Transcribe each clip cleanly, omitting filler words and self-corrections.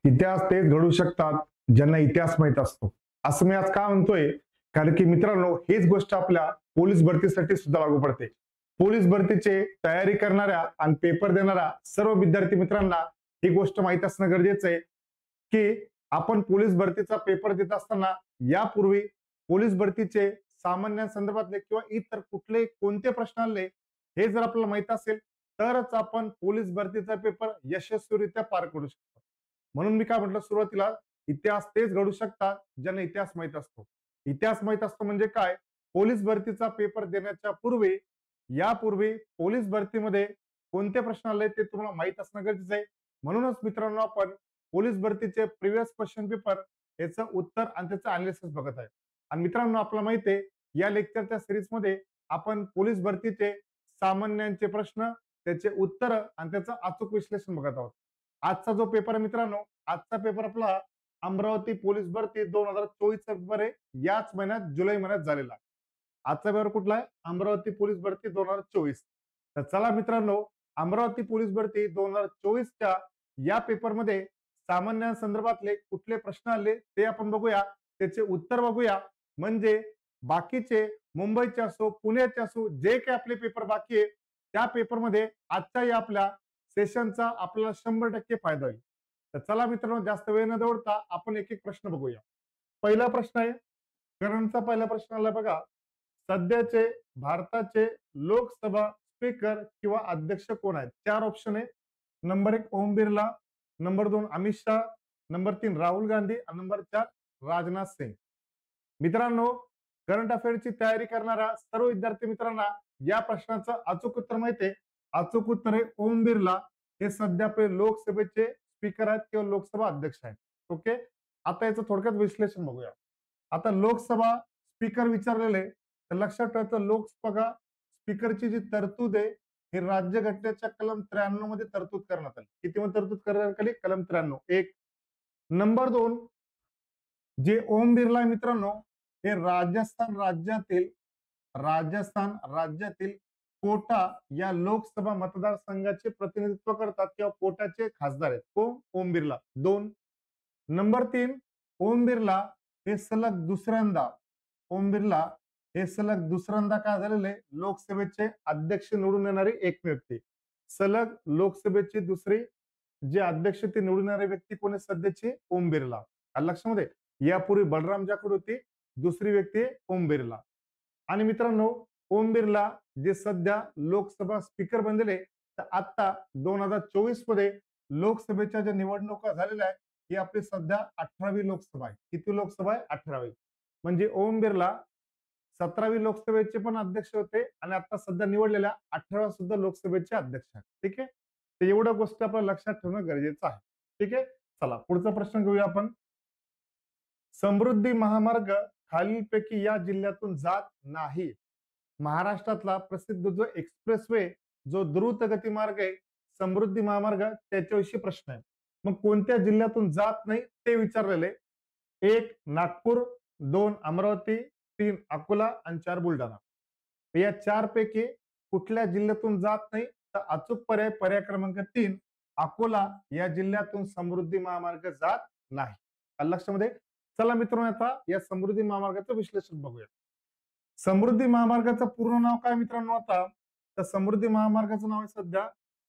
इतिहास तेच घडू शकतात ज्यांना इतिहास माहित असतो. असं मी आज का म्हणतोय? कारण की मित्रांनो, हेच गोष्ट आपल्या पोलीस भरतीसाठी सुद्धा लागू पडते. पोलीस भरतीचे तयारी करणाऱ्या आणि पेपर देणाऱ्या सर्व विद्यार्थी मित्रांना ही गोष्ट माहित असणं गरजेचं आहे की आपण पोलीस भरतीचा पेपर देत असताना यापूर्वी पोलीस भरतीचे सामान्य संदर्भातले किंवा इतर कुठले कोणते प्रश्न आले हे जर आपल्याला माहित असेल तरच आपण पोलीस भरतीचा पेपर यशस्वीरित्या पार करू शकतो. म्हणून मी काय म्हटलं सुरुवातीला, इतिहास तेच घडू शकतात ज्यांना इतिहास माहित असतो. इतिहास माहित असतो म्हणजे काय? पोलीस भरतीचा पेपर देण्याच्या यापूर्वी पोलीस भरतीमध्ये कोणते प्रश्न आले ते तुम्हाला माहित असणं गरजेचं आहे. म्हणूनच मित्रांनो, आपण पोलीस भरतीचे प्रिव्हियस क्वेश्चन पेपर याचं उत्तर आणि त्याचं अनालिसिस बघत आहे. आणि मित्रांनो, आपल्याला माहिती आहे या लेक्चरच्या सिरीज मध्ये आपण पोलीस भरतीचे सामान्यांचे प्रश्न, त्याचे उत्तर आणि त्याचं अचूक विश्लेषण बघत आहोत. आजचा जो पेपर आहे मित्रांनो, आजचा पेपर आपला अमरावती पोलीस भरती 2024 चा पेपर आहे. याच महिन्यात जुलै महिन्यात झालेला. आजचा पेपर कुठला आहे? अमरावती पोलीस भरती 2024. तर चला मित्रांनो, अमरावती पोलीस भरती 2024 च्या या पेपरमध्ये सामान्यांसंदर्भातले कुठले प्रश्न आले ते आपण बघूया, त्याचे उत्तर बघूया. म्हणजे बाकीचे मुंबईचे असो, पुण्याचे असो, जे काही आपले पेपर बाकी आहे त्या पेपरमध्ये आजच्या या आपल्या सेशनचा आपल्याला 100% फायदा होईल. तर चला मित्रांनो, जास्त वेळ न दौडता आपण एक एक प्रश्न बघूया. पहिला प्रश्न आहे, करंटचा पहिला प्रश्न आला बघा. सध्याचे भारताचे लोकसभा स्पीकर किंवा अध्यक्ष कोण आहेत? 4 ऑप्शन आहे. Number 1 Om Birla, number 2 Amit Shah, number 3 Rahul Gandhi आणि नंबर 4 राजनाथ सिंग. मित्रांनो, करंट अफेअरची तयारी करणाऱ्या सर्व विद्यार्थी मित्रांना या प्रश्नाचं अचूक उत्तर माहिती आहे. अचूक उत्तर आहे ओम बिर्ला. हे सध्या आपले लोकसभेचे स्पीकर आहेत किंवा लोकसभा अध्यक्ष आहेत. ओके, आता याचं थोडक्यात विश्लेषण बघूया. आता लोकसभा स्पीकर विचारलेले तर लक्षात ठेवायचं, लोकसभा स्पीकरची जी तरतूद आहे ही राज्यघटनेच्या कलम 93 मध्ये तरतूद करण्यात आली. किती मध्ये तरतूद करण्यात आली? कलम 93. एक. नंबर 2, जे ओम बिर्ला मित्रांनो, हे राजस्थान राज्यातील कोटा या लोकसभा मतदारसंघाचे प्रतिनिधित्व करतात किंवा कोटाचे खासदार आहेत. कोण? ओम बिर्ला. 2. नंबर 3, ओम बिर्ला हे सलग दुसऱ्यांदा काय झालेले लोकसभेचे अध्यक्ष निवडून येणारी एक व्यक्ती. सलग लोकसभेची दुसरी जे अध्यक्ष ते निवडून येणारी व्यक्ती कोण आहे? सध्याची ओम बिर्ला. लक्षामध्ये, यापूर्वी बलराम जाखड होती, दुसरी व्यक्ती ओम बिर्ला. आणि मित्रांनो, ओम बिर्ला जे सध्या लोकसभा स्पीकर बनलेले, तर आता 2024 मध्ये लोकसभेच्या ज्या निवडणुका झालेल्या आहेत ही आपली सध्या 18वी लोकसभा आहे. किती लोकसभा आहे? 18वी. म्हणजे ओम बिर्ला 17वी लोकसभेचे पण अध्यक्ष होते आणि आता सध्या निवडलेल्या 18व्या सुद्धा लोकसभेचे अध्यक्ष आहेत. ठीक आहे, तर एवढ्या गोष्टी आपल्याला लक्षात ठेवणं गरजेचं आहे. ठीक आहे, चला पुढचा प्रश्न घेऊया आपण. समृद्धी महामार्ग खालीलपैकी या जिल्ह्यातून जात नाही. महाराष्ट्रातला प्रसिद्ध जो एक्सप्रेसवे, जो द्रुत गती मार्ग आहे समृद्धी महामार्ग, त्याच्याविषयी प्रश्न आहे. मग कोणत्या जिल्ह्यातून जात नाही ते विचारलेले. 1 नागपूर, 2 अमरावती, 3 अकोला आणि 4 बुलढाणा. या 4 पैकी कुठल्या जिल्ह्यातून जात नाही? तर अचूक पर्याय क्रमांक 3 अकोला या जिल्ह्यातून समृद्धी महामार्ग जात नाही. लक्षामध्ये. चला मित्रांनो, आता या समृद्धी महामार्गाचं विश्लेषण बघूया. समृद्धी महामार्गाचं पूर्ण नाव काय मित्रांनो? आता तर समृद्धी महामार्गाचं नाव आहे सध्या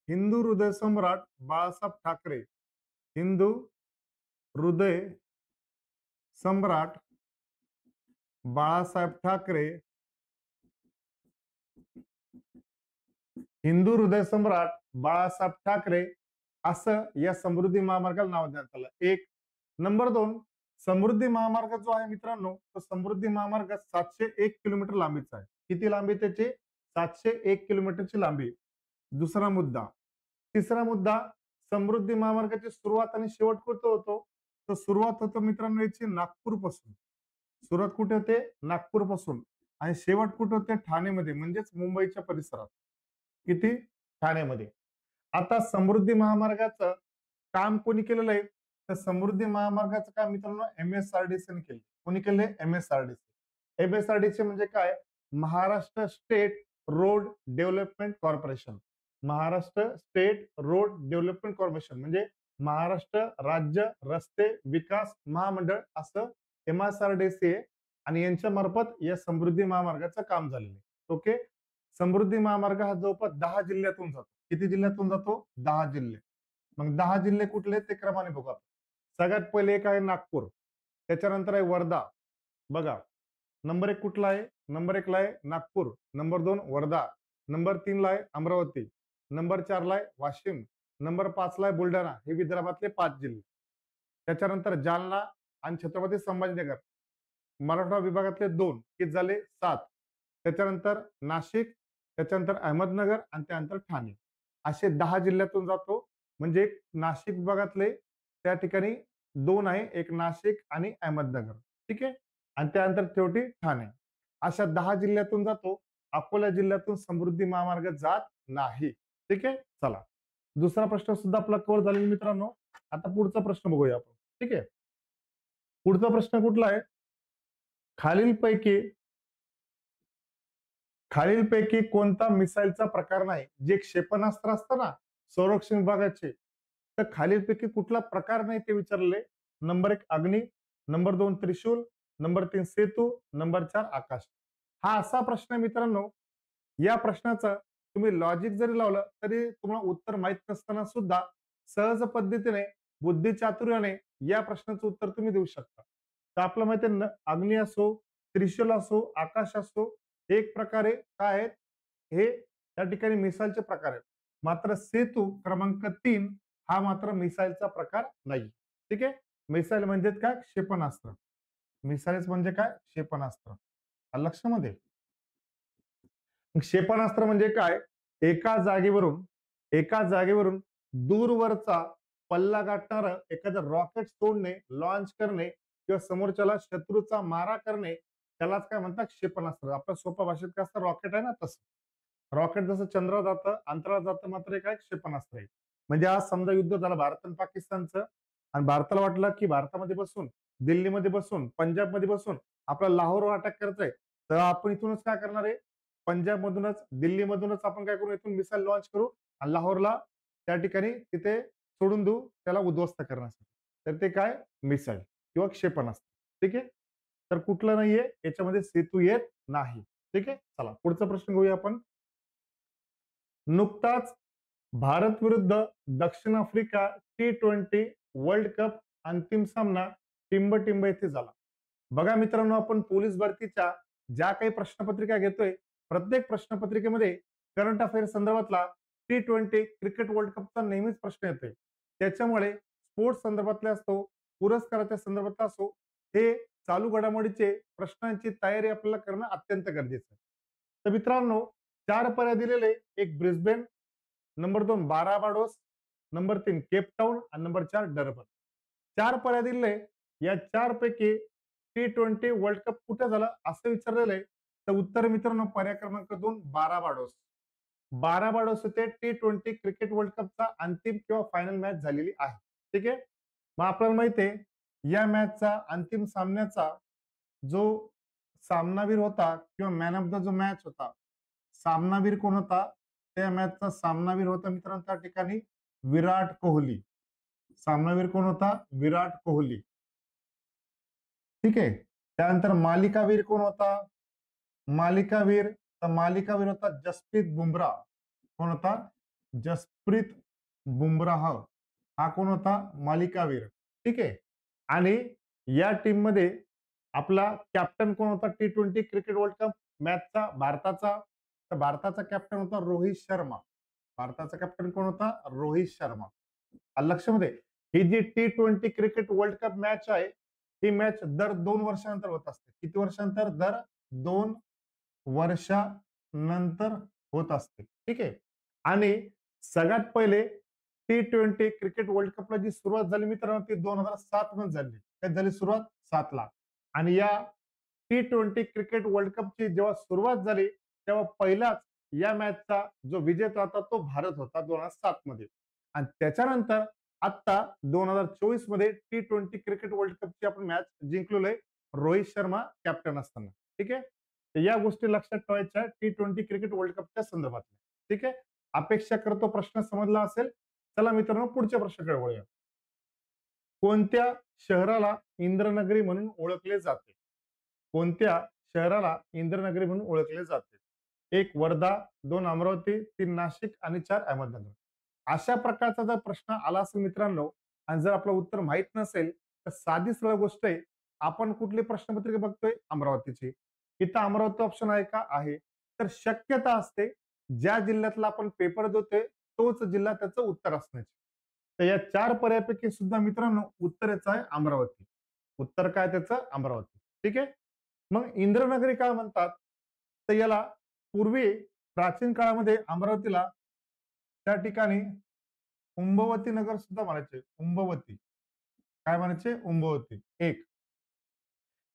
हिंदू हृदय सम्राट बाळासाहेब ठाकरे. हिंदू हृदय सम्राट बाळासाहेब ठाकरे. हिंदू हृदय सम्राट बाळासाहेब ठाकरे असं या समृद्धी महामार्गाला नाव देण्यात आलं. 1. नंबर 2, समृद्धी महामार्ग जो आहे मित्रांनो, तो समृद्धी महामार्ग 701 किलोमीटर लांबीचा आहे. किती लांबी त्याची? 701 किलोमीटरची लांबी. दुसरा मुद्दा. तिसरा मुद्दा, समृद्धी महामार्गाची सुरुवात आणि शेवट कुठे होतो? तर सुरुवात होतो मित्रांनो याची नागपूर पासून. सुरुवात कुठे होते? नागपूर पासून. आणि शेवट कुठे होते? ठाणेमध्ये, म्हणजेच मुंबईच्या परिसरात. किती? ठाण्यामध्ये. आता समृद्धी महामार्गाचं काम कोणी केलेलं आहे? तर समृद्धी महामार्गाचं काम मित्रांनो MSRDC ने केलं. कोणी केले? MSRDC. MSRDC म्हणजे काय? Maharashtra state road development corporation. Maharashtra state road development corporation म्हणजे महाराष्ट्र राज्य रस्ते विकास महामंडळ असं MSRDC आहे आणि यांच्या मार्फत या समृद्धी महामार्गाचं काम झालेलं आहे. ओके. समृद्धी महामार्ग हा जवळपास 10 जिल्ह्यातून जातो. किती जिल्ह्यातून जातो? 10 जिल्हे. मग 10 जिल्हे कुठले ते क्रमाने बघू आपण. सगळ्यात पहिले एक आहे नागपूर, त्याच्यानंतर आहे वर्धा. बघा, नंबर 1 कुठला आहे? नंबर 1 ला आहे नागपूर, नंबर 2 वर्धा, नंबर 3 ला आहे अमरावती, नंबर 4 ला आहे वाशिम, नंबर 5 ला आहे बुलढाणा. हे विदर्भातले 5 जिल्हे. त्याच्यानंतर जालना आणि छत्रपती संभाजीनगर मराठवाडा विभागातले 2 किती झाले? 7. त्याच्यानंतर नाशिक, त्याच्यानंतर अहमदनगर आणि त्यानंतर ठाणे. असे 10 जिल्ह्यातून जातो. म्हणजे नाशिक विभागातले त्या ठिकाणी 2 आहे, एक नाशिक आणि अहमदनगर. ठीक आहे. आणि त्यानंतर शेवटी ठाणे. अशा 10 जिल्ह्यातून जातो. अकोला जिल्ह्यातून समृद्धी महामार्ग जात नाही. ठीक आहे. चला, दुसरा प्रश्न सुद्धा आपला कव्हर झालेला मित्रांनो. आता पुढचा प्रश्न बघूया आपण. ठीक आहे. पुढचा प्रश्न कुठला आहे? खालीलपैकी खालीलपैकी कोणता मिसाईलचा प्रकार नाही? जे क्षेपणास्त्र असतं ना संरक्षण विभागाचे, तर खालीलपैकी कुठला प्रकार नाही ते विचारले. नंबर 1 अग्नी, नंबर 2 त्रिशूल, नंबर 3 सेतू, नंबर 4 आकाश. हा असा प्रश्न आहे मित्रांनो, या प्रश्नाचं तुम्ही लॉजिक जरी लावलं तरी तुम्हाला उत्तर माहित नसताना सुद्धा सहज पद्धतीने बुद्धिचातुर्याने या प्रश्नाचं उत्तर तुम्ही देऊ शकता. तर आपलं माहिती आहे अग्नी असो, त्रिशूल असो, आकाश असो, एक प्रकारे काय आहेत? हे त्या ठिकाणी मिसाईलचे प्रकार आहेत. मात्र सेतू क्रमांक 3 हा मात्र मिसाईलचा प्रकार नाही. ठीक आहे. मिसाईल म्हणजे काय? क्षेपणास्त्र. मिसाईल्स म्हणजे काय? क्षेपणास्त्र. लक्षामध्ये. क्षेपणास्त्र म्हणजे काय? एका जागेवरून दूरवरचा पल्ला गाठणारं एखादं रॉकेट सोडणे, लॉन्च करणे किंवा समोरच्याला शत्रूचा मारा करणे, त्यालाच काय म्हणतात? क्षेपणास्त्र. आपल्या सोप्या भाषेत काय असतं? रॉकेट आहे ना तसं. रॉकेट जसं चंद्रावर जातं, अंतराळात जातं, मात्र हे काय? क्षेपणास्त्र आहे. म्हणजे आज समजा युद्ध झालं भारत आणि पाकिस्तानचं आणि भारताला वाटलं की भारतामध्ये बसून, दिल्लीमध्ये बसून, पंजाबमध्ये बसून आपल्याला लाहोरवर अटॅक करायचंय, तर आपण इथूनच काय करणार आहे? पंजाब मधूनच दिल्लीमधूनच आपण काय करू? इथून मिसाईल लॉन्च करू आणि लाहोरला त्या ठिकाणी तिथे सोडून देऊ, त्याला उद्ध्वस्त करण्यासाठी. तर ते काय? मिसाईल किंवा क्षेपणास्त्र. ठीक आहे. तर कुठलं नाहीये याच्यामध्ये? सेतू येत नाही. ठीक आहे. चला, पुढचा प्रश्न घेऊया आपण. नुकताच भारत विरुद्ध दक्षिण आफ्रिका T20 वर्ल्ड कप अंतिम सामना टिंबटिंब येथे झाला. बघा मित्रांनो, आपण पोलीस भरतीच्या ज्या काही प्रश्नपत्रिका घेतोय, प्रत्येक प्रश्नपत्रिकेमध्ये करंट अफेअर संदर्भातला T20 क्रिकेट वर्ल्ड कपचा नेहमीच प्रश्न येतोय. त्याच्यामुळे स्पोर्ट्स संदर्भातले असतो, पुरस्काराच्या संदर्भातला असो, हे चालू घडामोडीचे प्रश्नांची तयारी आपल्याला करणं अत्यंत गरजेचं आहे. तर मित्रांनो, 4 पर्याय दिलेले. एक ब्रिस्बेन, नंबर 2 बाराबाडोस, नंबर 3 केपटाऊन आणि नंबर 4 डर्बन. 4 पर्याय दिले. या 4 पैकी T20 वर्ल्ड कप कुठे झालं असं विचारलेलं आहे. तर उत्तर मित्रांनो, पर्याय क्रमांक 2 बाराबाडोस. बाराबाडोस येथे T20 क्रिकेट वर्ल्ड कपचा अंतिम किंवा फायनल मॅच झालेली आहे. ठीक आहे. मग आपल्याला माहिती आहे या मॅचचा अंतिम सामन्याचा जो सामनावीर होता किंवा मॅन ऑफ द जो मॅच होता, सामनावीर कोण होता? त्या मॅचचा सामनावीर होता मित्रांनो त्या ठिकाणी विराट कोहली. सामनावीर कोण होता? विराट कोहली. ठीक आहे. त्यानंतर मालिकावीर कोण होता? मालिकावीर होता जसप्रीत बुमराह. कोण होता? जसप्रीत बुमराह. हा कोण होता? मालिकावीर. ठीक आहे. आणि या टीम मध्ये आपला कॅप्टन कोण होता? T20 क्रिकेट वर्ल्ड कप मॅचचा भारताचा? तर भारताचा कॅप्टन होता रोहित शर्मा. भारताचा कॅप्टन कोण होता? रोहित शर्मा. लक्षामध्ये. ही जी T20 cricket world cup match आहे, ही मॅच दर 2 वर्षानंतर होत असते. किती वर्षानंतर? दर 2 वर्षानंतर होत असते. ठीक आहे. आणि सगळ्यात पहिले T20 क्रिकेट वर्ल्ड कपला जी सुरुवात झाली मित्रांनो, ती 2007 मध्ये झाली. काय झाली सुरुवात? 7 ला. आणि या T20 क्रिकेट वर्ल्ड कपची जेव्हा सुरुवात झाली, तेव्हा पहिलाच या मॅचचा जो विजेता होता तो भारत होता 2007 मध्ये. आणि त्याच्यानंतर आता 2024 मध्ये T20 क्रिकेट वर्ल्ड कपची आपण मॅच जिंकलेलो आहे रोहित शर्मा कॅप्टन असताना. ठीक आहे. तर या गोष्टी लक्षात ठेवायच्या T20 क्रिकेट वर्ल्ड कपच्या संदर्भात. ठीक आहे. अपेक्षा करतो प्रश्न समजला असेल. चला मित्रांनो, पुढच्या प्रश्नाकडे वळूया. कोणत्या शहराला इंद्रनगरी म्हणून ओळखले जाते? कोणत्या शहराला इंद्रनगरी म्हणून ओळखले जाते? एक वर्धा, दोन अमरावती, तीन नाशिक आणि चार अहमदनगर. अशा प्रकारचा जर प्रश्न आला असेल मित्रांनो, आणि जर आपलं उत्तर माहित नसेल, तर साधी सरळ गोष्ट आहे, आपण कुठली प्रश्नपत्रिका बघतोय? अमरावतीची. इथं अमरावती ऑप्शन आहे का? आहे. तर शक्यता असते ज्या जिल्ह्यातला आपण पेपर देतोय तोच जिल्हा त्याचं उत्तर असण्याची. तर या चार पर्यायापैकी सुद्धा मित्रांनो उत्तर याचं आहे अमरावती. उत्तर काय त्याचं? अमरावती. ठीक आहे. मग इंद्रनगरी काय म्हणतात? तर याला पूर्वी प्राचीन काळामध्ये अमरावतीला त्या ठिकाणी उंबवती नगर सुद्धा म्हणायचे. उंबवती. काय म्हणायचे? उंबवती. एक.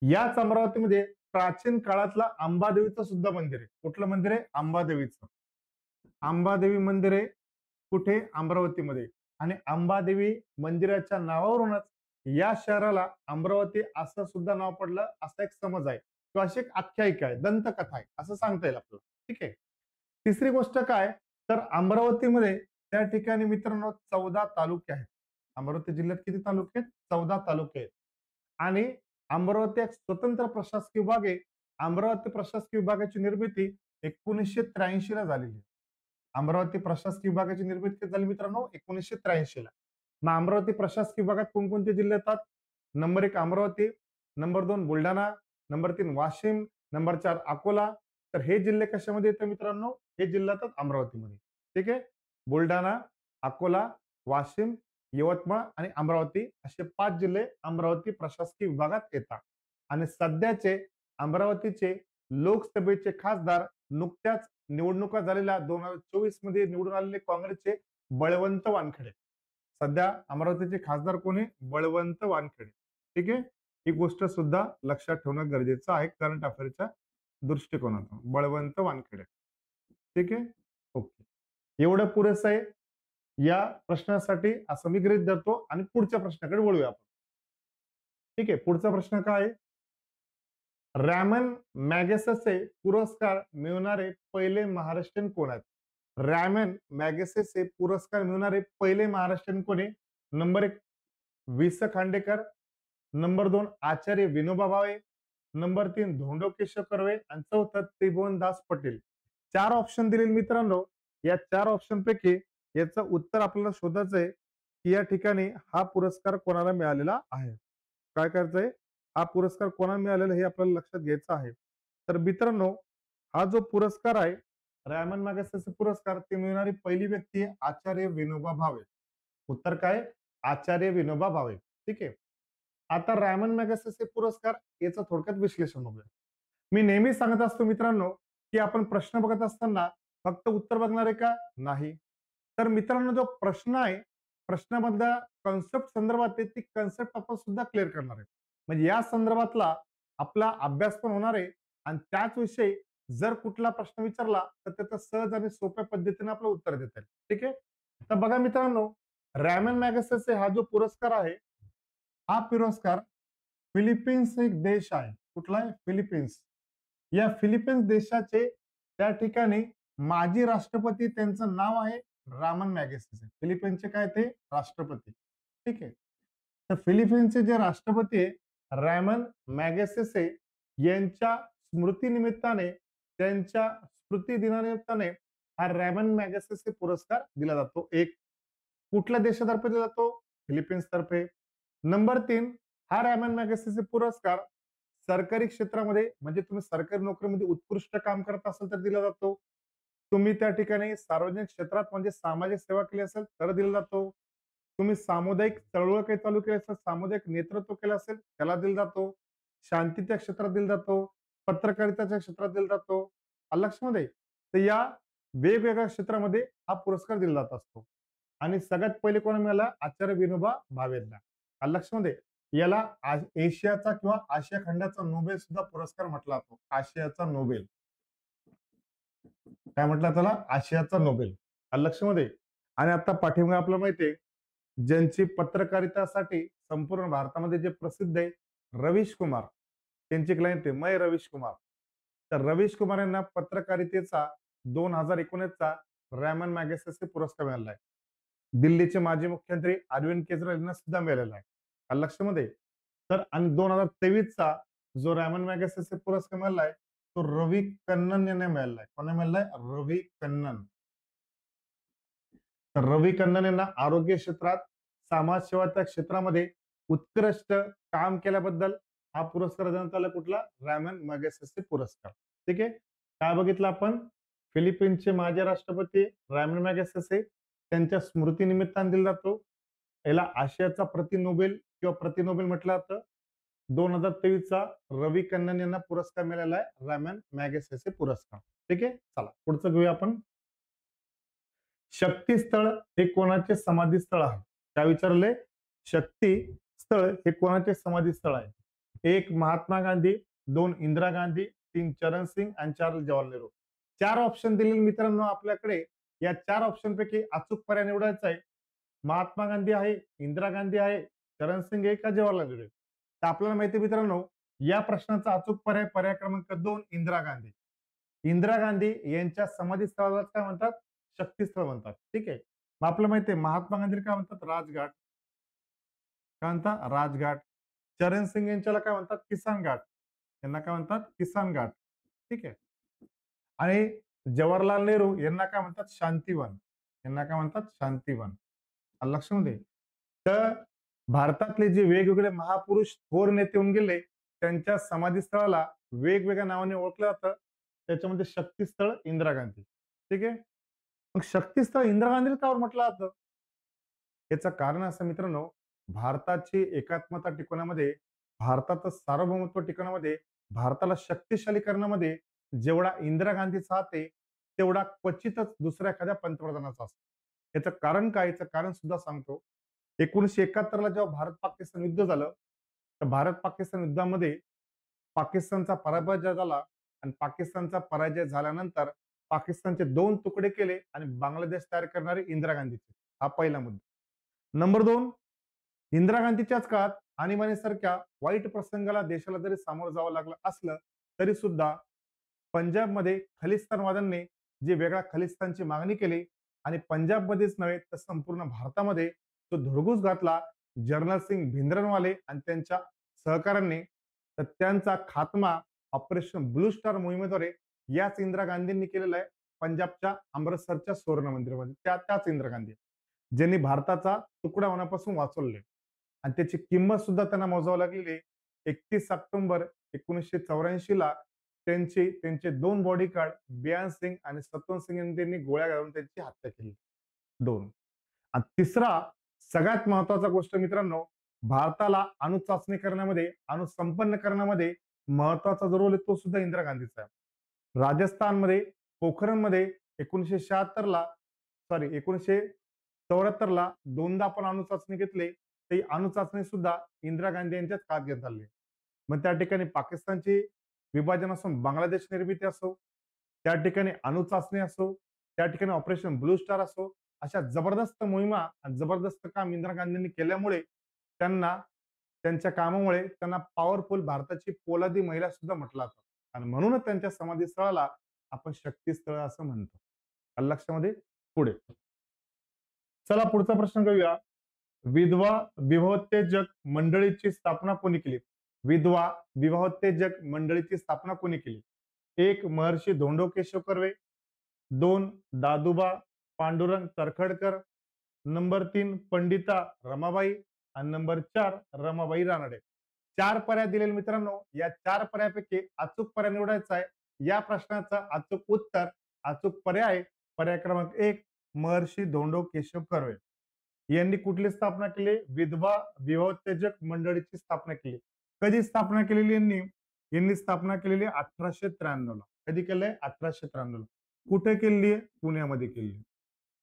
याच अमरावतीमध्ये प्राचीन काळातला अंबादेवीचं सुद्धा मंदिर आहे. कुठलं मंदिर आहे? अंबादेवीचं. अंबादेवी मंदिर आहे कुठे? अमरावतीमध्ये. आणि अंबादेवी मंदिराच्या नावावरूनच या शहराला अमरावती असं सुद्धा नाव पडलं, असा एक समज आहे किंवा अशी एक आख्यायिका आहे, दंतकथा आहे असं सांगता येईल आपल्याला. ठीक आहे. तिसरी गोष्ट काय? तर अमरावतीमध्ये त्या ठिकाणी मित्रांनो 14 तालुके आहेत. अमरावती जिल्ह्यात किती तालुके आहेत? 14 तालुके आहेत. आणि अमरावती एक स्वतंत्र प्रशासकीय विभाग आहे. अमरावती प्रशासकीय विभागाची निर्मिती 1983 ला झालेली आहे. अमरावती प्रशासकीय विभागाची निर्मिती कधी झाली मित्रांनो? 1983 ला. मग अमरावती प्रशासकीय विभागात कोणकोणते जिल्हे येतात? Number 1 Amravati, number 2 Buldhana, number 3 Washim, number 4 Akola. तर हे जिल्हे कशामध्ये येतात मित्रांनो? हे जिल्हे येतात अमरावतीमध्ये. ठीक आहे. बुलढाणा, अकोला, वाशिम, यवतमाळ आणि अमरावती असे 5 जिल्हे अमरावती प्रशासकीय विभागात येतात. आणि सध्याचे अमरावतीचे लोकसभेचे खासदार नुकत्याच निवडणुका झालेल्या 2024 मध्ये निवडून आलेले काँग्रेसचे बळवंत वानखेडे. सध्या अमरावतीचे खासदार कोणी? बळवंत वानखेडे. ठीक आहे. ही गोष्ट सुद्धा लक्षात ठेवणं गरजेचं आहे करंट अफेअरच्या दृष्टिकोनातून. बळवंत वानखेडे. ठीक आहे. ओके. एवढं पुरेसं आहे या प्रश्नासाठी असं मी गृहीत धरतो आणि पुढच्या प्रश्नाकडे वळूया आपण. ठीक आहे. पुढचा प्रश्न काय आहे? रॅमन मॅगेसेसे पुरस्कार मिळवणारे पहिले महाराष्ट्रीयन कोण आहेत? रॅमन मॅगेसेसे पुरस्कार मिळवणारे पहिले महाराष्ट्रीयन कोण आहे? नंबर 1 वि. स. खांडेकर, नंबर 2 आचार्य विनोबा भावे, नंबर 3 धोंडो केशव कर्वे आणि चौथं त्रिभुवनदास पटेल. 4 ऑप्शन दिलेले मित्रांनो. या 4 ऑप्शन पैकी याचं उत्तर आपल्याला शोधायचं आहे की या ठिकाणी हा पुरस्कार कोणाला मिळालेला आहे. काय करायचंय? हा पुरस्कार कोणाला मिळालेला हे आपल्याला लक्षात घ्यायचं आहे. तर मित्रांनो, हा जो पुरस्कार आहे रॅमन मॅगसेसे पुरस्कार ते मिळणारी पहिली व्यक्ती आहे आचार्य विनोबा भावे. उत्तर काय? आचार्य विनोबा भावे. ठीक आहे. आता रॅमन मॅगसेसे पुरस्कार याचं थोडक्यात विश्लेषण बघूया. मी नेहमी सांगत असतो मित्रांनो की आपण प्रश्न बघत असताना फक्त उत्तर बघणार आहे का? नाही. तर मित्रांनो जो प्रश्न आहे प्रश्नामधल्या कॉन्सेप्ट संदर्भात आहे ती कन्सेप्ट आपण सुद्धा क्लिअर करणार आहे. म्हणजे या संदर्भातला आपला अभ्यास पण होणार आहे आणि त्याच विषयी जर कुठला प्रश्न विचारला तर त्याचं सहज आणि सोप्या पद्धतीने आपलं उत्तर देता येईल. ठीक आहे. तर बघा मित्रांनो, रॅमन मॅगसेसे हा जो पुरस्कार आहे हा पुरस्कार फिलिपिन्स एक देश आहे. कुठला आहे? फिलिपिन्स. या फिलिपिन्स देशाचे त्या ठिकाणी माजी राष्ट्रपती त्यांचं नाव आहे रामन मॅगसेसे. फिलिपिन्सचे काय ते? राष्ट्रपती. ठीक आहे. तर फिलिपिन्सचे जे राष्ट्रपती आहे रॅमन मॅगसेसे यांच्या स्मृतीनिमित्ताने त्यांच्या स्मृती दिनानिमित्ताने हा रॅमन मॅगसेसे पुरस्कार दिला जातो. एक. कुठल्या देशातर्फे दिला जातो? फिलिपिन्स तर्फे. नंबर 3 हा रॅमन मॅगसेसे पुरस्कार सरकारी क्षेत्रामध्ये म्हणजे तुम्ही सरकारी नोकरीमध्ये उत्कृष्ट काम करत असाल तर दिला जातो. तुम्ही त्या ठिकाणी सार्वजनिक क्षेत्रात म्हणजे सामाजिक सेवा केली असेल तर दिला जातो. तुम्ही सामुदायिक चळवळ काही चालू केली असेल, सामुदायिक नेतृत्व केलं असेल त्याला दिला जातो. शांतीच्या क्षेत्रात दिला जातो. पत्रकारिताच्या क्षेत्रात दिला जातो. आलं लक्षामध्ये? तर या वेगवेगळ्या क्षेत्रामध्ये हा पुरस्कार दिला जात असतो. आणि सगळ्यात पहिले कोणा मिळाला? आचार्य विनोबा भावेंना. आलं लक्षामध्ये? याला एशियाचा किंवा आशिया खंडाचा नोबेल सुद्धा पुरस्कार म्हटला जातो. आशियाचा नोबेल. काय म्हटलं त्याला? आशियाचा नोबेल. आलं लक्षामध्ये? आणि आता पाठीमागे आपल्याला माहितीये ज्यांची पत्रकारितासाठी संपूर्ण भारतामध्ये जे प्रसिद्ध आहे रवीश कुमार, त्यांची क्लायंट आहे मय रवीश कुमार. तर रवीश कुमार यांना पत्रकारितेचा 2019 चा रॅमन मॅगसेसे पुरस्कार मिळाला आहे. दिल्लीचे माजी मुख्यमंत्री अरविंद केजरीवाल यांना सुद्धा मिळालेला आहे. लक्षामध्ये. तर आणि 2023चा जो रॅमन मॅगसेसे पुरस्कार मिळालाय तो रवी कन्नन यांना मिळालाय. कोणा मिळालाय? रवी कन्नन. तर रवी कन्नन यांना आरोग्य क्षेत्रात समाजसेवाच्या क्षेत्रामध्ये उत्कृष्ट काम केल्याबद्दल हा पुरस्कार देण्यात आला. कुठला? रॅमन मॅगसेसे पुरस्कार. ठीक आहे. काय बघितलं आपण? फिलिपिन्सचे माजी राष्ट्रपती रॅमन मॅगसेसे त्यांच्या स्मृतीनिमित्ताने दिला जातो. याला आशियाचा प्रतिनोबेल किंवा प्रतिनोबेल म्हटलं जातं. 2023चा रवी कन्नन यांना पुरस्कार मिळाला आहे, रॅमन मॅगसेसे पुरस्कार. ठीक आहे. चला पुढचं घेऊया आपण. शक्ती स्थळ हे कोणाचे समाधी स्थळ आहे? काय विचारले? शक्ती स्थळ हे कोणाचे समाधी स्थळ आहे? 1 महात्मा गांधी, 2 इंदिरा गांधी, 3 चरण सिंग आणि 4 जवाहरलाल नेहरू. 4 ऑप्शन दिलेले मित्रांनो आपल्याकडे. या 4 ऑप्शन पैकी अचूक पर्याय निवडायचा आहे. महात्मा गांधी आहे, इंदिरा गांधी आहे, चरण सिंग आहे का जवाहरलाल नेहरू? तर आपल्याला माहिती आहे मित्रांनो, या प्रश्नाचा अचूक पर्याय पर्याय क्रमांक 2 इंदिरा गांधी. इंदिरा गांधी यांच्या समाधी स्थळाला काय म्हणतात? शक्तीस्थळ म्हणतात. ठीक आहे. मग आपल्याला माहिती आहे महात्मा गांधी काय म्हणतात? राजघाट. काय म्हणतात? राजघाट. चरण सिंग यांच्याला काय म्हणतात? किसान घाट. यांना काय म्हणतात? किसान घाट. ठीक आहे. आणि जवाहरलाल नेहरू यांना काय म्हणतात? शांतीवन. यांना काय म्हणतात? शांतीवन. लक्षामध्ये. तर भारतातले जे वेगवेगळे महापुरुष थोर नेते होऊन गेले त्यांच्या समाधीस्थळाला वेगवेगळ्या नावाने ओळखलं जातं. त्याच्यामध्ये शक्तीस्थळ इंदिरा गांधी. ठीक आहे. मग शक्तीस्थळ इंदिरा गांधी का म्हटलं जातं? याचं कारण असं मित्रांनो, भारताची एकात्मता टिकवण्यामध्ये, भारताचं सार्वभौमत्व टिकवण्यामध्ये, भारताला शक्तिशाली करण्यामध्ये जेवढा इंदिरा गांधीचा हात आहे तेवढा क्वचितच दुसऱ्या एखाद्या पंतप्रधानाचा असतो. याचं कारण काय? याचं कारण सुद्धा सांगतो. 1971ला जेव्हा भारत पाकिस्तान युद्ध झालं तर भारत पाकिस्तान युद्धामध्ये पाकिस्तानचा पराजय झाला आणि पाकिस्तानचा पराजय झाल्यानंतर पाकिस्तानचे 2 तुकडे केले आणि बांगलादेश तयार करणारे इंदिरा गांधीचे. हा पहिला मुद्दा. नंबर 2, इंदिरा गांधीच्याच काळात आणीबाणीसारख्या वाईट प्रसंगाला देशाला जरी सामोरं जावं लागलं असलं तरी सुद्धा पंजाबमध्ये खलिस्तानवाद्यांनी जी वेगळ्या खलिस्तानची मागणी केली आणि पंजाबमध्येच नव्हे तर संपूर्ण भारतामध्ये तो धुडगूस घातला जनरल सिंग भिंद्रनवाले आणि त्यांच्या सहकाऱ्यांनी. तर त्यांचा खात्मा ऑपरेशन ब्लू स्टार मोहिमेद्वारे याच इंदिरा गांधींनी केलेला आहे. पंजाबच्या अमृतसरच्या सुवर्ण मंदिरामध्ये त्याच इंदिरा गांधी ज्यांनी भारताचा तुकडा होण्यापासून वाचवले आणि त्याची किंमत सुद्धा त्यांना मोजावी लागलेली. 31 ऑक्टोबर 1984ला त्यांचे 2 बॉडीगार्ड बियान सिंग आणि सतवंत सिंग यांनी गोळ्या घालून त्यांची हत्या केली. 2. आणि तिसरा सगळ्यात महत्वाचा गोष्ट मित्रांनो, भारताला अणु चाचणी करण्यामध्ये, अणु संपन्न करण्यामध्ये महत्वाचा जो रोल आहे तो सुद्धा इंदिरा गांधीचा आहे. राजस्थानमध्ये पोखरणमध्ये 1974ला दोनदा आपण अणु चाचणी घेतली. ती अणु चाचणी सुद्धा इंदिरा गांधी यांच्याच काळात घेण्यात आली. मग त्या ठिकाणी पाकिस्तानची विभाजन असो, बांगलादेश निर्मिती असो, त्या ठिकाणी अणु चाचणी असो, त्या ठिकाणी ऑपरेशन ब्लू स्टार असो, अशा जबरदस्त मोहिमा आणि जबरदस्त काम इंदिरा गांधींनी केल्यामुळे त्यांच्या कामामुळे त्यांना पॉवरफुल भारताची पोलादी महिला सुद्धा म्हटलं जातं आणि म्हणूनच त्यांच्या समाधी स्थळाला आपण शक्तीस्थळ असं म्हणतो. लक्षामध्ये. पुढे चला पुढचा प्रश्न घेऊया. विधवा विवाहोत्तेजक मंडळीची स्थापना कोणी केली? विधवा विवाहोत्तेजक मंडळीची स्थापना कोणी केली? 1 महर्षी धोंडो केशव कर्वे, 2 दादोबा पांडुरंग तरखडकर, नंबर 3 पंडिता रमाबाई आणि नंबर 4 रमाबाई रानडे. 4 पर्याय दिलेले मित्रांनो. या 4 पर्यायापैकी अचूक पर्याय निवडायचा आहे. या प्रश्नाचं अचूक उत्तर, अचूक पर्याय पर्याय क्रमांक 1 महर्षी धोंडो केशव कर्वे यांनी कुठली स्थापना केली? विधवा विवाहोत्तेजक मंडळीची स्थापना केली. कधी स्थापना केलेली यांनी स्थापना केलेली 1893 ला. कधी केलंय? 1893 ला. कुठे केलेली आहे? पुण्यामध्ये केली.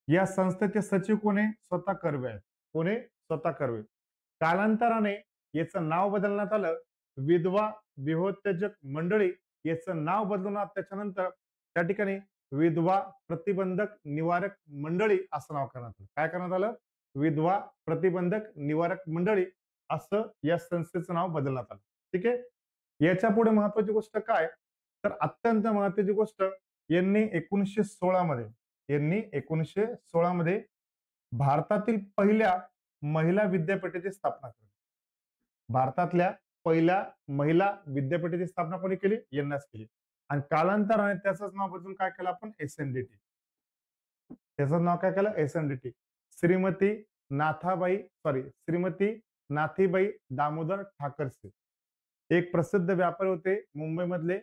या संस्थेचे सचिव कोणी? स्वतः कर्वे आहेत. कोणी? स्वतः कर्वे. कालांतराने याचं नाव बदलण्यात आलं. विधवा विवाहोत्तेजक मंडळी याचं नाव बदलून त्याच्यानंतर त्या ठिकाणी विधवा प्रतिबंधक निवारक मंडळी असं नाव करण्यात आलं. काय करण्यात आलं? विधवा प्रतिबंधक निवारक मंडळी असं या संस्थेचं नाव बदलण्यात आलं. ठीक आहे. याच्या पुढे महत्वाची गोष्ट काय? तर अत्यंत महत्वाची गोष्ट, यांनी 1916 मध्ये भारतातील पहिल्या महिला विद्यापीठाची स्थापना केली. भारतातल्या पहिल्या महिला विद्यापीठाची स्थापना कोणी केली? यांनाच केली. आणि कालांतराने त्याचंच नाव बदलून काय केलं आपण? SNDT. त्याचं नाव काय केलं? SNDT. श्रीमती श्रीमती नाथीबाई दामोदर ठाकरसे एक प्रसिद्ध व्यापारी होते मुंबईमधले,